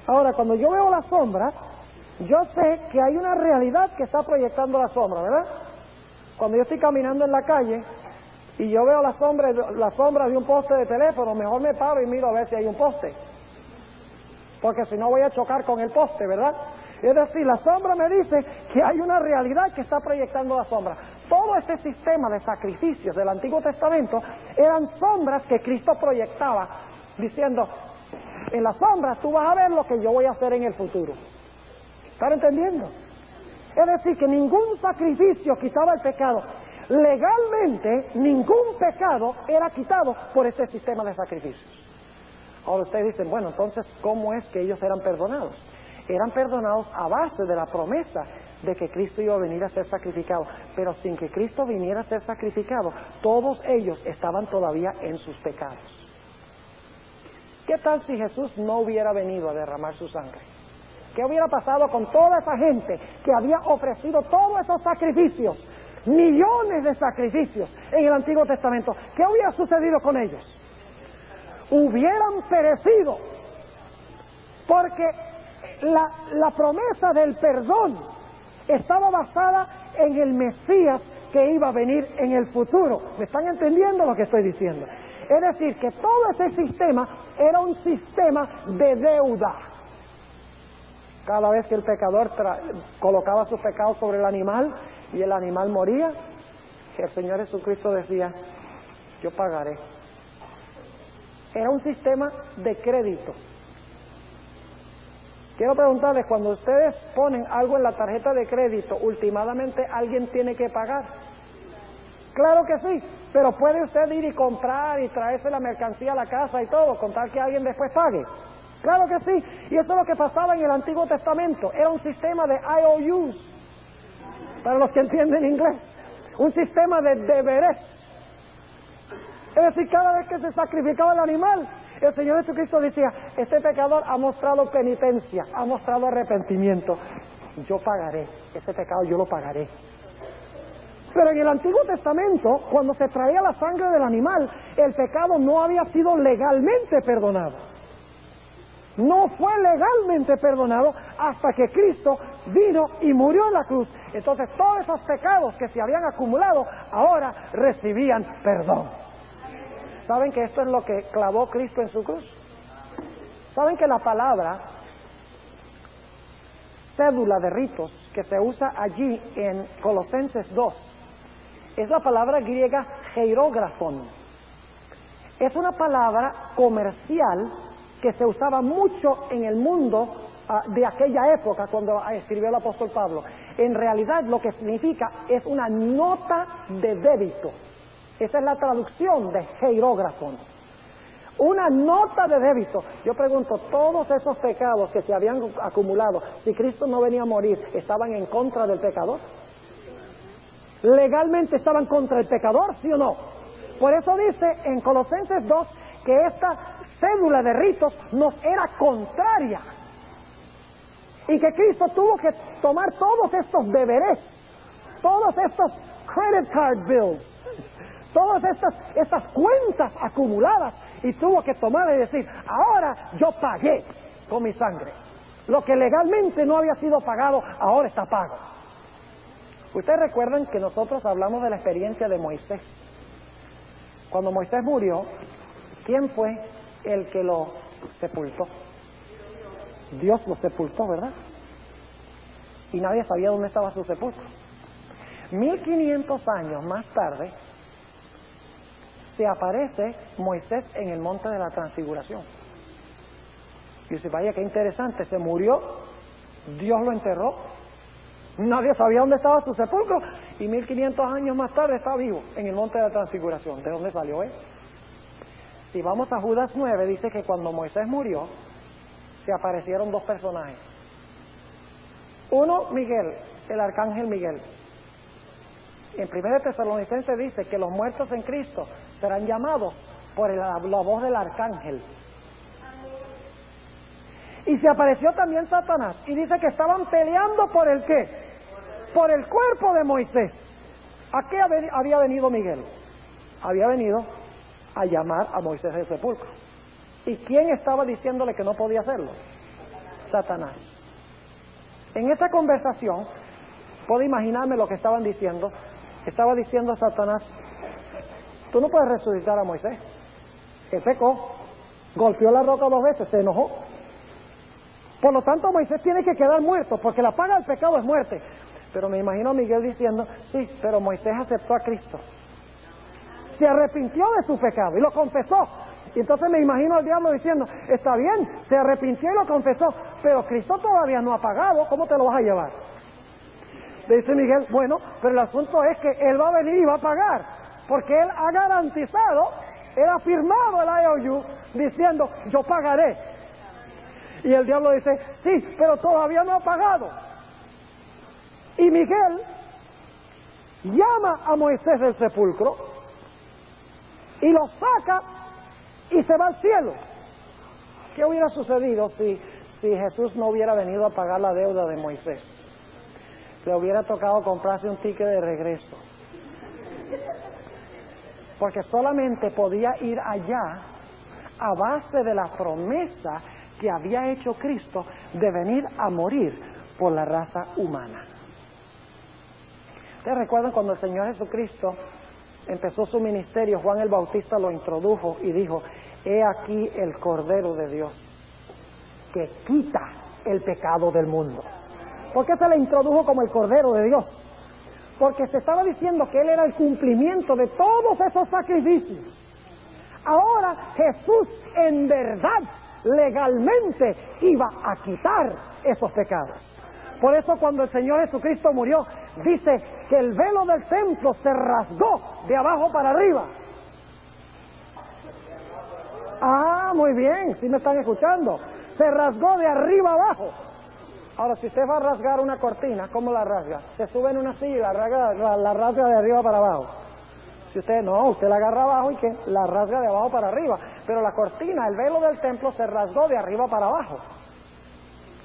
Ahora, cuando yo veo la sombra, yo sé que hay una realidad que está proyectando la sombra, ¿verdad? Cuando yo estoy caminando en la calle y yo veo la sombra de un poste de teléfono, mejor me paro y miro a ver si hay un poste, porque si no voy a chocar con el poste, ¿verdad? Es decir, la sombra me dice que hay una realidad que está proyectando la sombra. Todo este sistema de sacrificios del Antiguo Testamento eran sombras que Cristo proyectaba, diciendo, en la sombra tú vas a ver lo que yo voy a hacer en el futuro. ¿Están entendiendo? Es decir, que ningún sacrificio quitaba el pecado. Legalmente, ningún pecado era quitado por este sistema de sacrificios. Ahora ustedes dicen, bueno, entonces, ¿cómo es que ellos eran perdonados? Eran perdonados a base de la promesa de que Cristo iba a venir a ser sacrificado. Pero sin que Cristo viniera a ser sacrificado, todos ellos estaban todavía en sus pecados. ¿Qué tal si Jesús no hubiera venido a derramar su sangre? ¿Qué hubiera pasado con toda esa gente que había ofrecido todos esos sacrificios? Millones de sacrificios en el Antiguo Testamento. ¿Qué hubiera sucedido con ellos? Hubieran perecido, porque la promesa del perdón estaba basada en el Mesías que iba a venir en el futuro. ¿Me están entendiendo lo que estoy diciendo? Es decir, que todo ese sistema era un sistema de deuda. Cada vez que el pecador colocaba sus pecados sobre el animal y el animal moría, el Señor Jesucristo decía, yo pagaré. Era un sistema de crédito. Quiero preguntarles, cuando ustedes ponen algo en la tarjeta de crédito, últimamente alguien tiene que pagar. Claro que sí, pero puede usted ir y comprar y traerse la mercancía a la casa y todo, con tal que alguien después pague. Claro que sí, y eso es lo que pasaba en el Antiguo Testamento. Era un sistema de IOUs, para los que entienden inglés, un sistema de deberes. Es decir, cada vez que se sacrificaba el animal, el Señor Jesucristo decía, este pecador ha mostrado penitencia, ha mostrado arrepentimiento, yo pagaré, ese pecado yo lo pagaré. Pero en el Antiguo Testamento, cuando se traía la sangre del animal, el pecado no había sido legalmente perdonado. No fue legalmente perdonado hasta que Cristo vino y murió en la cruz. Entonces todos esos pecados que se habían acumulado ahora recibían perdón. ¿Saben que esto es lo que clavó Cristo en su cruz? ¿Saben que la palabra cédula de ritos que se usa allí en Colosenses 2 es la palabra griega hierógrafon? Es una palabra comercial que se usaba mucho en el mundo de aquella época cuando escribió el apóstol Pablo. En realidad lo que significa es una nota de débito. Esa es la traducción de hierógrafon. Una nota de débito. Yo pregunto, todos esos pecados que se habían acumulado, si Cristo no venía a morir, ¿estaban en contra del pecador? ¿Legalmente estaban contra el pecador, sí o no? Por eso dice en Colosenses 2 que esta cédula de ritos nos era contraria y que Cristo tuvo que tomar todos estos deberes, todos estos credit card bills, todas estas cuentas acumuladas, y tuvo que tomar y decir, ahora yo pagué con mi sangre. Lo que legalmente no había sido pagado, ahora está pago. Ustedes recuerdan que nosotros hablamos de la experiencia de Moisés. Cuando Moisés murió, ¿quién fue el que lo sepultó? Dios lo sepultó, ¿verdad? Y nadie sabía dónde estaba su sepulcro. 1500 años más tarde, se aparece Moisés en el monte de la Transfiguración. Y dice, vaya, qué interesante, se murió, Dios lo enterró, nadie sabía dónde estaba su sepulcro, y 1500 años más tarde está vivo en el monte de la Transfiguración. ¿De dónde salió él? Si vamos a Judas 9, dice que cuando Moisés murió, se aparecieron dos personajes. Uno, Miguel, el arcángel Miguel. En 1 Tesalonicenses dice que los muertos en Cristo serán llamados por la voz del arcángel. Y se apareció también Satanás, y dice que estaban peleando por el ¿qué? Por el cuerpo de Moisés. ¿A qué había venido Miguel? Había venido a llamar a Moisés del sepulcro. ¿Y quién estaba diciéndole que no podía hacerlo? Satanás. En esa conversación, puedo imaginarme lo que estaban diciendo. Estaba diciendo Satanás, tú no puedes resucitar a Moisés. Él pecó, golpeó la roca 2 veces, se enojó. Por lo tanto, Moisés tiene que quedar muerto, porque la paga del pecado es muerte. Pero me imagino a Miguel diciendo, sí, pero Moisés aceptó a Cristo. Se arrepintió de su pecado y lo confesó. Y entonces me imagino al diablo diciendo, está bien, se arrepintió y lo confesó, pero Cristo todavía no ha pagado, ¿cómo te lo vas a llevar? Le dice Miguel, bueno, pero el asunto es que Él va a venir y va a pagar, porque Él ha garantizado, Él ha firmado el IOU diciendo, yo pagaré. Y el diablo dice, sí, pero todavía no ha pagado. Y Miguel llama a Moisés del sepulcro y lo saca y se va al cielo. ¿Qué hubiera sucedido si Jesús no hubiera venido a pagar la deuda de Moisés? Le hubiera tocado comprarse un ticket de regreso. Porque solamente podía ir allá a base de la promesa que había hecho Cristo de venir a morir por la raza humana. ¿Ustedes recuerdan cuando el Señor Jesucristo empezó su ministerio? Juan el Bautista lo introdujo y dijo, he aquí el Cordero de Dios que quita el pecado del mundo. ¿Por qué se le introdujo como el Cordero de Dios? Porque se estaba diciendo que Él era el cumplimiento de todos esos sacrificios. Ahora Jesús en verdad, legalmente, iba a quitar esos pecados. Por eso cuando el Señor Jesucristo murió, dice que el velo del templo se rasgó de abajo para arriba. Ah, muy bien, sí me están escuchando. Se rasgó de arriba abajo. Ahora, si usted va a rasgar una cortina, ¿cómo la rasga? Se sube en una silla y la rasga de arriba para abajo. Si usted no, usted la agarra abajo y que la rasga de abajo para arriba. Pero la cortina, el velo del templo se rasgó de arriba para abajo.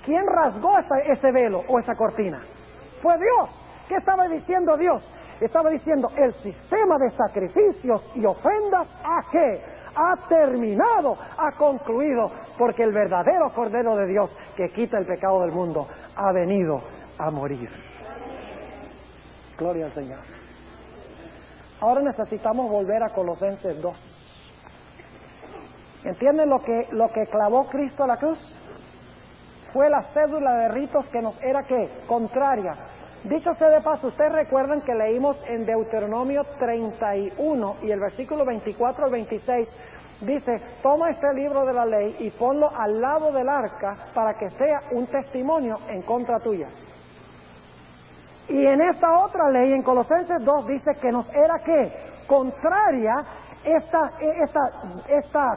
¿Quién rasgó ese velo o esa cortina? Fue Dios. ¿Qué estaba diciendo Dios? Estaba diciendo, el sistema de sacrificios y ofrendas, ¿a qué? Ha terminado, ha concluido, porque el verdadero Cordero de Dios que quita el pecado del mundo ha venido a morir. Gloria al Señor. Ahora necesitamos volver a Colosenses 2. ¿Entienden lo que clavó Cristo a la cruz? Fue la cédula de ritos que nos era ¿qué? Contraria. Dicho sea de paso, ustedes recuerdan que leímos en Deuteronomio 31 y el versículo 24 al 26 dice, toma este libro de la ley y ponlo al lado del arca para que sea un testimonio en contra tuya. Y en esta otra ley, en Colosenses 2, dice que nos era ¿qué? Contraria, esta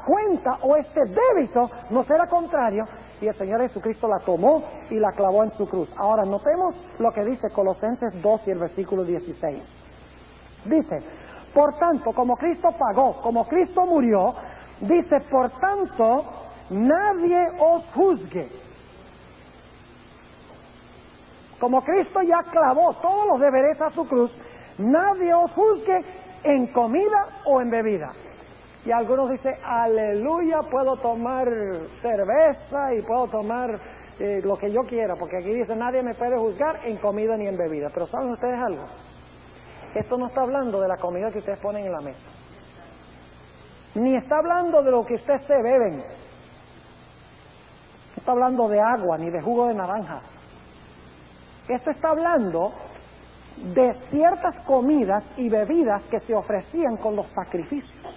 cuenta o este débito nos era contrario, y el Señor Jesucristo la tomó y la clavó en su cruz. Ahora, notemos lo que dice Colosenses 2 y el versículo 16. Dice, por tanto, como Cristo pagó, como Cristo murió, dice, por tanto, nadie os juzgue. Como Cristo ya clavó todos los deberes a su cruz, nadie os juzgue en comida o en bebida. Y algunos dicen, aleluya, puedo tomar cerveza y puedo tomar lo que yo quiera, porque aquí dice, nadie me puede juzgar en comida ni en bebida. Pero ¿saben ustedes algo? Esto no está hablando de la comida que ustedes ponen en la mesa. Ni está hablando de lo que ustedes se beben. No está hablando de agua ni de jugo de naranja. Esto está hablando de ciertas comidas y bebidas que se ofrecían con los sacrificios,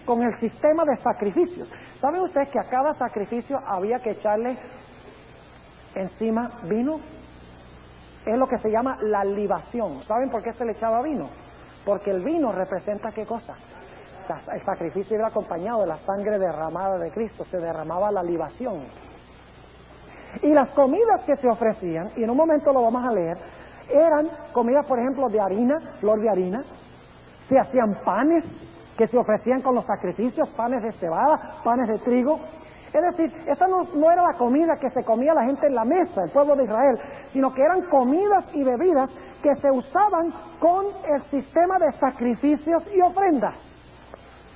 con el sistema de sacrificios. ¿Saben ustedes que a cada sacrificio había que echarle encima vino? Es lo que se llama la libación. ¿Saben por qué se le echaba vino? Porque el vino representa ¿qué cosa? El sacrificio era acompañado de la sangre derramada de Cristo, se derramaba la libación. Y las comidas que se ofrecían, y en un momento lo vamos a leer, eran comidas, por ejemplo, de harina, flor de harina. Se hacían panes que se ofrecían con los sacrificios, panes de cebada, panes de trigo. Es decir, esta no era la comida que se comía la gente en la mesa, el pueblo de Israel, sino que eran comidas y bebidas que se usaban con el sistema de sacrificios y ofrendas.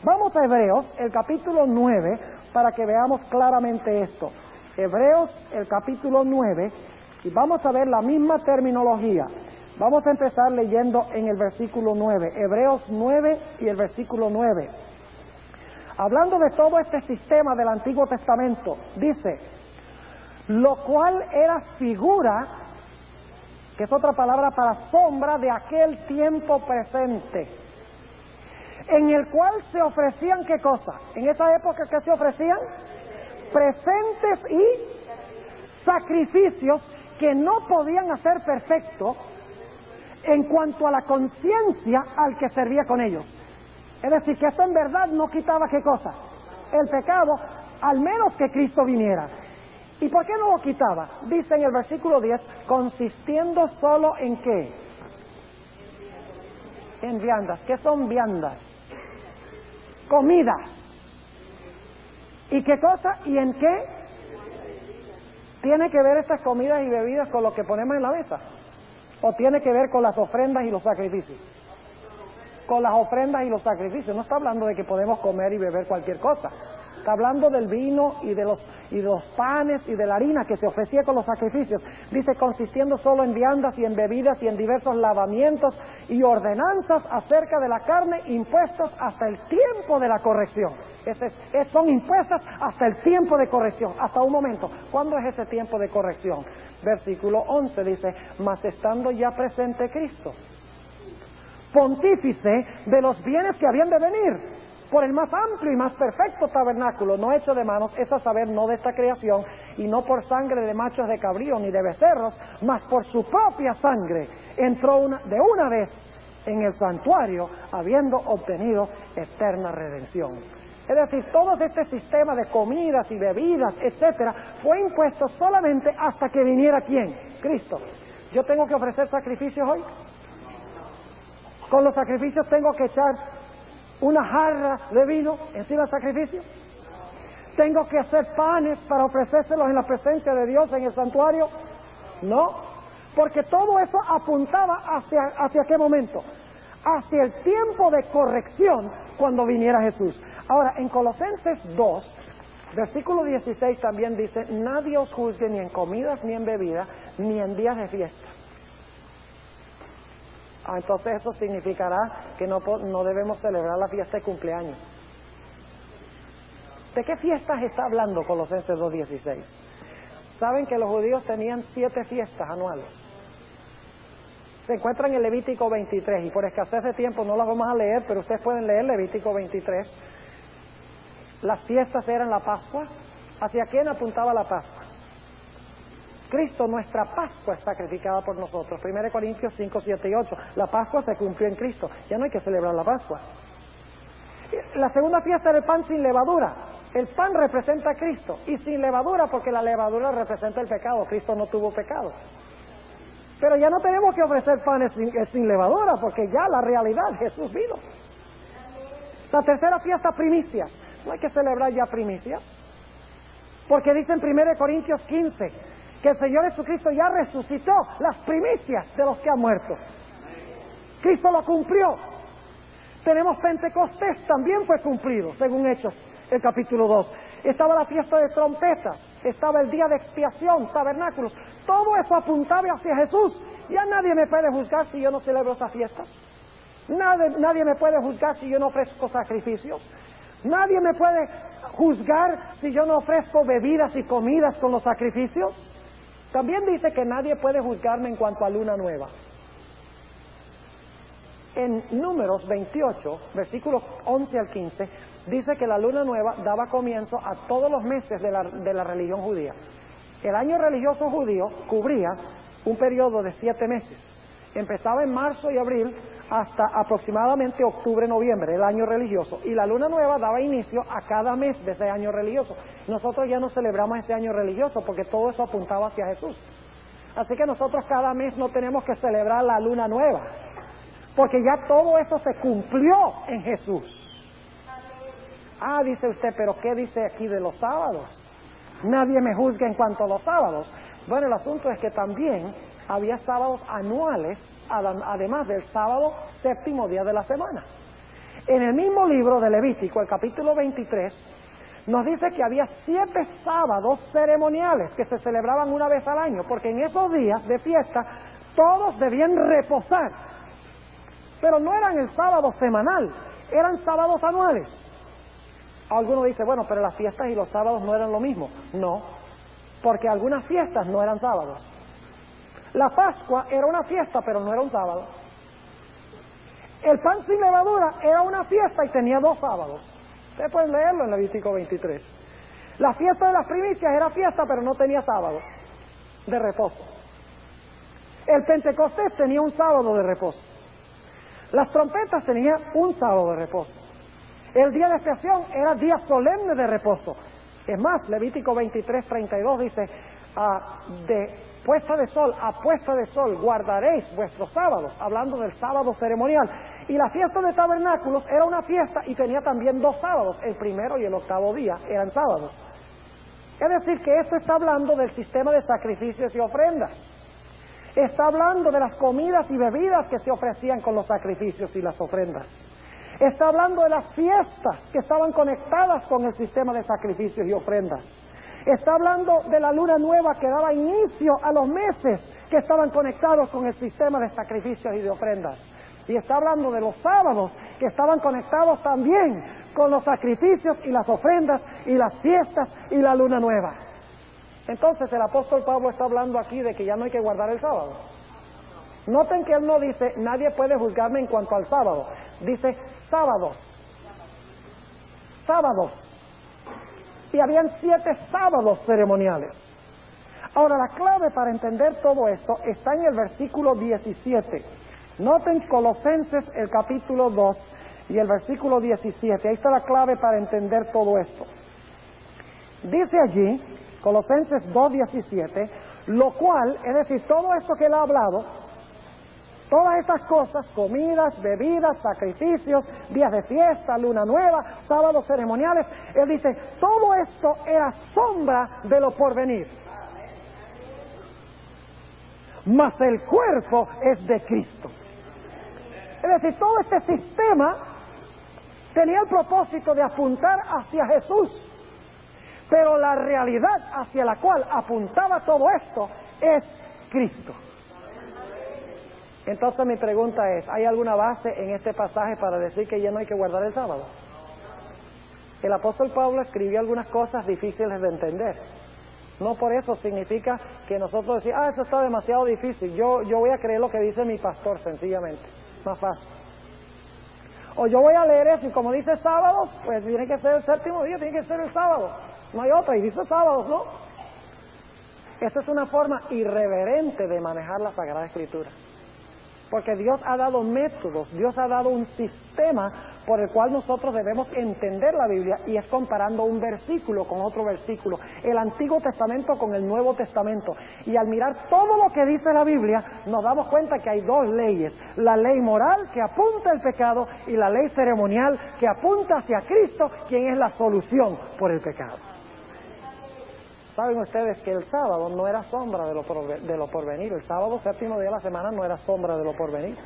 Vamos a Hebreos, el capítulo 9, para que veamos claramente esto. Hebreos, el capítulo 9, y vamos a ver la misma terminología. Vamos a empezar leyendo en el versículo 9, Hebreos 9 y el versículo 9. Hablando de todo este sistema del Antiguo Testamento, dice, lo cual era figura, que es otra palabra para sombra, de aquel tiempo presente, en el cual se ofrecían, ¿qué cosa? En esa época, ¿qué se ofrecían? Presentes y sacrificios que no podían hacer perfecto en cuanto a la conciencia al que servía con ellos. Es decir, que esto en verdad no quitaba ¿qué cosa? El pecado, al menos que Cristo viniera. ¿Y por qué no lo quitaba? Dice en el versículo 10, consistiendo solo en ¿qué? En viandas. ¿Qué son viandas? Comidas. ¿Y qué cosa? ¿Y en qué? ¿Tiene que ver estas comidas y bebidas con lo que ponemos en la mesa? ¿O tiene que ver con las ofrendas y los sacrificios? Con las ofrendas y los sacrificios. No está hablando de que podemos comer y beber cualquier cosa. Está hablando del vino y de los panes y de la harina que se ofrecía con los sacrificios. Dice, consistiendo solo en viandas y en bebidas y en diversos lavamientos y ordenanzas acerca de la carne, impuestos hasta el tiempo de la corrección. Son impuestas hasta el tiempo de corrección, hasta un momento. ¿Cuándo es ese tiempo de corrección? Versículo 11 dice, mas estando ya presente Cristo, pontífice de los bienes que habían de venir, por el más amplio y más perfecto tabernáculo, no hecho de manos, es a saber, no de esta creación, y no por sangre de machos de cabrío ni de becerros, mas por su propia sangre, entró de una vez en el santuario, habiendo obtenido eterna redención. Es decir, todo este sistema de comidas y bebidas, etcétera, fue impuesto solamente hasta que viniera ¿quién? Cristo. ¿Yo tengo que ofrecer sacrificios hoy? ¿Con los sacrificios tengo que echar una jarra de vino encima del sacrificio? ¿Tengo que hacer panes para ofrecérselos en la presencia de Dios en el santuario? No, porque todo eso apuntaba hacia ¿qué momento? Hacia el tiempo de corrección cuando viniera Jesús. Ahora, en Colosenses 2, versículo 16 también dice, nadie os juzgue ni en comidas ni en bebidas, ni en días de fiesta. Entonces eso significará que no debemos celebrar la fiesta de cumpleaños. ¿De qué fiestas está hablando Colosenses 2:16? Saben que los judíos tenían 7 fiestas anuales. Se encuentran en Levítico 23, y por escasez de tiempo no las vamos a leer, pero ustedes pueden leer Levítico 23. Las fiestas eran la Pascua. ¿Hacia quién apuntaba la Pascua? Cristo, nuestra Pascua, es sacrificada por nosotros. 1 Corintios 5, 7 y 8. La Pascua se cumplió en Cristo. Ya no hay que celebrar la Pascua. La segunda fiesta era el pan sin levadura. El pan representa a Cristo. Y sin levadura, porque la levadura representa el pecado. Cristo no tuvo pecado. Pero ya no tenemos que ofrecer panes sin levadura, porque ya la realidad, Jesús vino. La tercera fiesta, primicias. No hay que celebrar ya primicias. Porque dice en 1 Corintios 15... que el Señor Jesucristo ya resucitó las primicias de los que han muerto. Cristo lo cumplió. Tenemos Pentecostés, también fue cumplido, según Hechos, el capítulo 2. Estaba la fiesta de trompetas, estaba el día de expiación, tabernáculos. Todo eso apuntaba hacia Jesús. Ya nadie me puede juzgar si yo no celebro esa fiesta. Nadie me puede juzgar si yo no ofrezco sacrificios. Nadie me puede juzgar si yo no ofrezco bebidas y comidas con los sacrificios. También dice que nadie puede juzgarme en cuanto a luna nueva. En Números 28, versículos 11 al 15, dice que la luna nueva daba comienzo a todos los meses de la religión judía. El año religioso judío cubría un periodo de 7 meses. Empezaba en marzo y abril hasta aproximadamente octubre-noviembre, el año religioso. Y la luna nueva daba inicio a cada mes de ese año religioso. Nosotros ya no celebramos ese año religioso porque todo eso apuntaba hacia Jesús. Así que nosotros cada mes no tenemos que celebrar la luna nueva, porque ya todo eso se cumplió en Jesús. Ah, dice usted, pero ¿qué dice aquí de los sábados? Nadie me juzga en cuanto a los sábados. Bueno, el asunto es que también había sábados anuales, además del sábado séptimo día de la semana. En el mismo libro de Levítico, el capítulo 23, nos dice que había 7 sábados ceremoniales que se celebraban una vez al año, porque en esos días de fiesta todos debían reposar. Pero no eran el sábado semanal, eran sábados anuales. Alguno dice, bueno, pero las fiestas y los sábados no eran lo mismo. No, porque algunas fiestas no eran sábados. La Pascua era una fiesta, pero no era un sábado. El pan sin levadura era una fiesta y tenía 2 sábados. Ustedes pueden leerlo en Levítico 23. La fiesta de las primicias era fiesta, pero no tenía sábado de reposo. El Pentecostés tenía un sábado de reposo. Las trompetas tenían un sábado de reposo. El día de expiación era día solemne de reposo. Es más, Levítico 23:32 dice, de puesta de sol a puesta de sol guardaréis vuestros sábados, hablando del sábado ceremonial. Y la fiesta de tabernáculos era una fiesta y tenía también 2 sábados, el primero y el octavo día eran sábados. Es decir, que esto está hablando del sistema de sacrificios y ofrendas. Está hablando de las comidas y bebidas que se ofrecían con los sacrificios y las ofrendas. Está hablando de las fiestas que estaban conectadas con el sistema de sacrificios y ofrendas. Está hablando de la luna nueva que daba inicio a los meses que estaban conectados con el sistema de sacrificios y de ofrendas. Y está hablando de los sábados que estaban conectados también con los sacrificios y las ofrendas y las fiestas y la luna nueva. Entonces el apóstol Pablo está hablando aquí de que ya no hay que guardar el sábado. Noten que él no dice, nadie puede juzgarme en cuanto al sábado. Dice, sábados. Sábados. Y habían 7 sábados ceremoniales. Ahora, la clave para entender todo esto está en el versículo 17. Noten Colosenses, el capítulo 2 y el versículo 17. Ahí está la clave para entender todo esto. Dice allí, Colosenses 2:17, lo cual, es decir, todo esto que él ha hablado, todas estas cosas, comidas, bebidas, sacrificios, días de fiesta, luna nueva, sábados ceremoniales, él dice, todo esto era sombra de lo porvenir. Mas el cuerpo es de Cristo. Es decir, todo este sistema tenía el propósito de apuntar hacia Jesús, pero la realidad hacia la cual apuntaba todo esto es Cristo. Entonces mi pregunta es, ¿hay alguna base en este pasaje para decir que ya no hay que guardar el sábado? El apóstol Pablo escribió algunas cosas difíciles de entender. No por eso significa que nosotros decimos, eso está demasiado difícil, yo voy a creer lo que dice mi pastor, sencillamente, más fácil. O yo voy a leer eso y como dice sábado, pues tiene que ser el séptimo día, tiene que ser el sábado. No hay otra, y dice sábados, ¿no? Esta es una forma irreverente de manejar la Sagrada Escritura. Porque Dios ha dado métodos, Dios ha dado un sistema por el cual nosotros debemos entender la Biblia, y es comparando un versículo con otro versículo, el Antiguo Testamento con el Nuevo Testamento. Y al mirar todo lo que dice la Biblia, nos damos cuenta que hay 2 leyes: la ley moral que apunta al pecado y la ley ceremonial que apunta hacia Cristo, quien es la solución por el pecado. Saben ustedes que el sábado no era sombra de lo porvenir. El sábado séptimo día de la semana no era sombra de lo porvenir.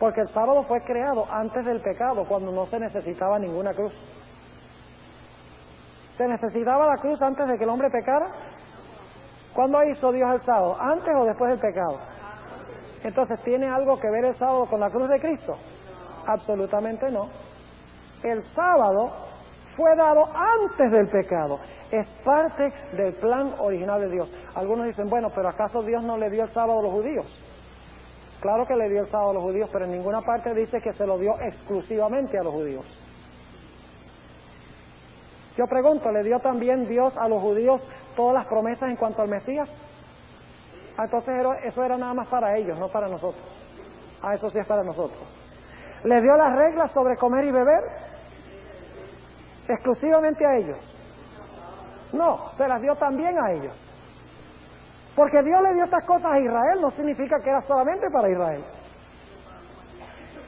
Porque el sábado fue creado antes del pecado, cuando no se necesitaba ninguna cruz. ¿Se necesitaba la cruz antes de que el hombre pecara? ¿Cuándo hizo Dios el sábado? ¿Antes o después del pecado? Entonces, ¿tiene algo que ver el sábado con la cruz de Cristo? Absolutamente no. El sábado fue dado antes del pecado. Es parte del plan original de Dios. Algunos dicen, bueno, pero ¿acaso Dios no le dio el sábado a los judíos? Claro que le dio el sábado a los judíos, pero en ninguna parte dice que se lo dio exclusivamente a los judíos. Yo pregunto, ¿le dio también Dios a los judíos todas las promesas en cuanto al Mesías? Entonces eso era nada más para ellos, no para nosotros. Eso sí es para nosotros. ¿Le dio las reglas sobre comer y beber? ¿Exclusivamente a ellos? No, se las dio también a ellos. Porque Dios le dio estas cosas a Israel, no significa que era solamente para Israel.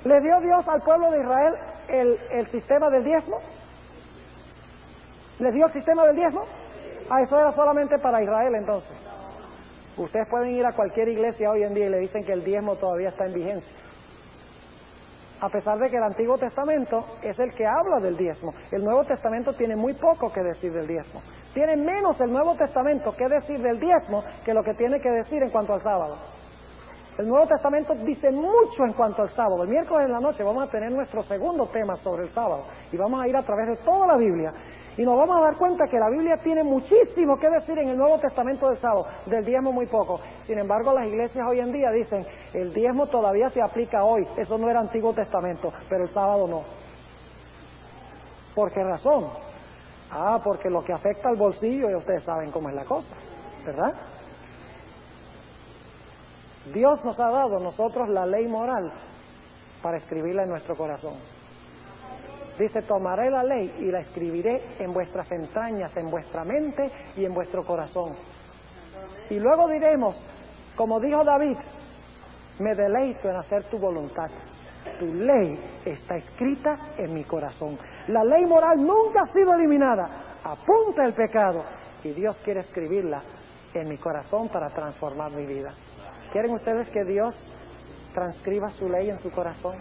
¿Le dio Dios al pueblo de Israel el sistema del diezmo? ¿Le dio el sistema del diezmo? Eso era solamente para Israel entonces. Ustedes pueden ir a cualquier iglesia hoy en día y le dicen que el diezmo todavía está en vigencia. A pesar de que el Antiguo Testamento es el que habla del diezmo. El Nuevo Testamento tiene muy poco que decir del diezmo. Tiene menos el Nuevo Testamento que decir del diezmo que lo que tiene que decir en cuanto al sábado. El Nuevo Testamento dice mucho en cuanto al sábado. El miércoles en la noche vamos a tener nuestro segundo tema sobre el sábado. Y vamos a ir a través de toda la Biblia. Y nos vamos a dar cuenta que la Biblia tiene muchísimo que decir en el Nuevo Testamento del sábado, del diezmo muy poco. Sin embargo, las iglesias hoy en día dicen, el diezmo todavía se aplica hoy, eso no era Antiguo Testamento, pero el sábado no. ¿Por qué razón? Porque lo que afecta al bolsillo, ya ustedes saben cómo es la cosa, ¿verdad? Dios nos ha dado a nosotros la ley moral para escribirla en nuestro corazón. Dice, tomaré la ley y la escribiré en vuestras entrañas, en vuestra mente y en vuestro corazón. Y luego diremos, como dijo David, me deleito en hacer tu voluntad. Tu ley está escrita en mi corazón. La ley moral nunca ha sido eliminada. Apunta el pecado. Y Dios quiere escribirla en mi corazón para transformar mi vida. ¿Quieren ustedes que Dios transcriba su ley en su corazón?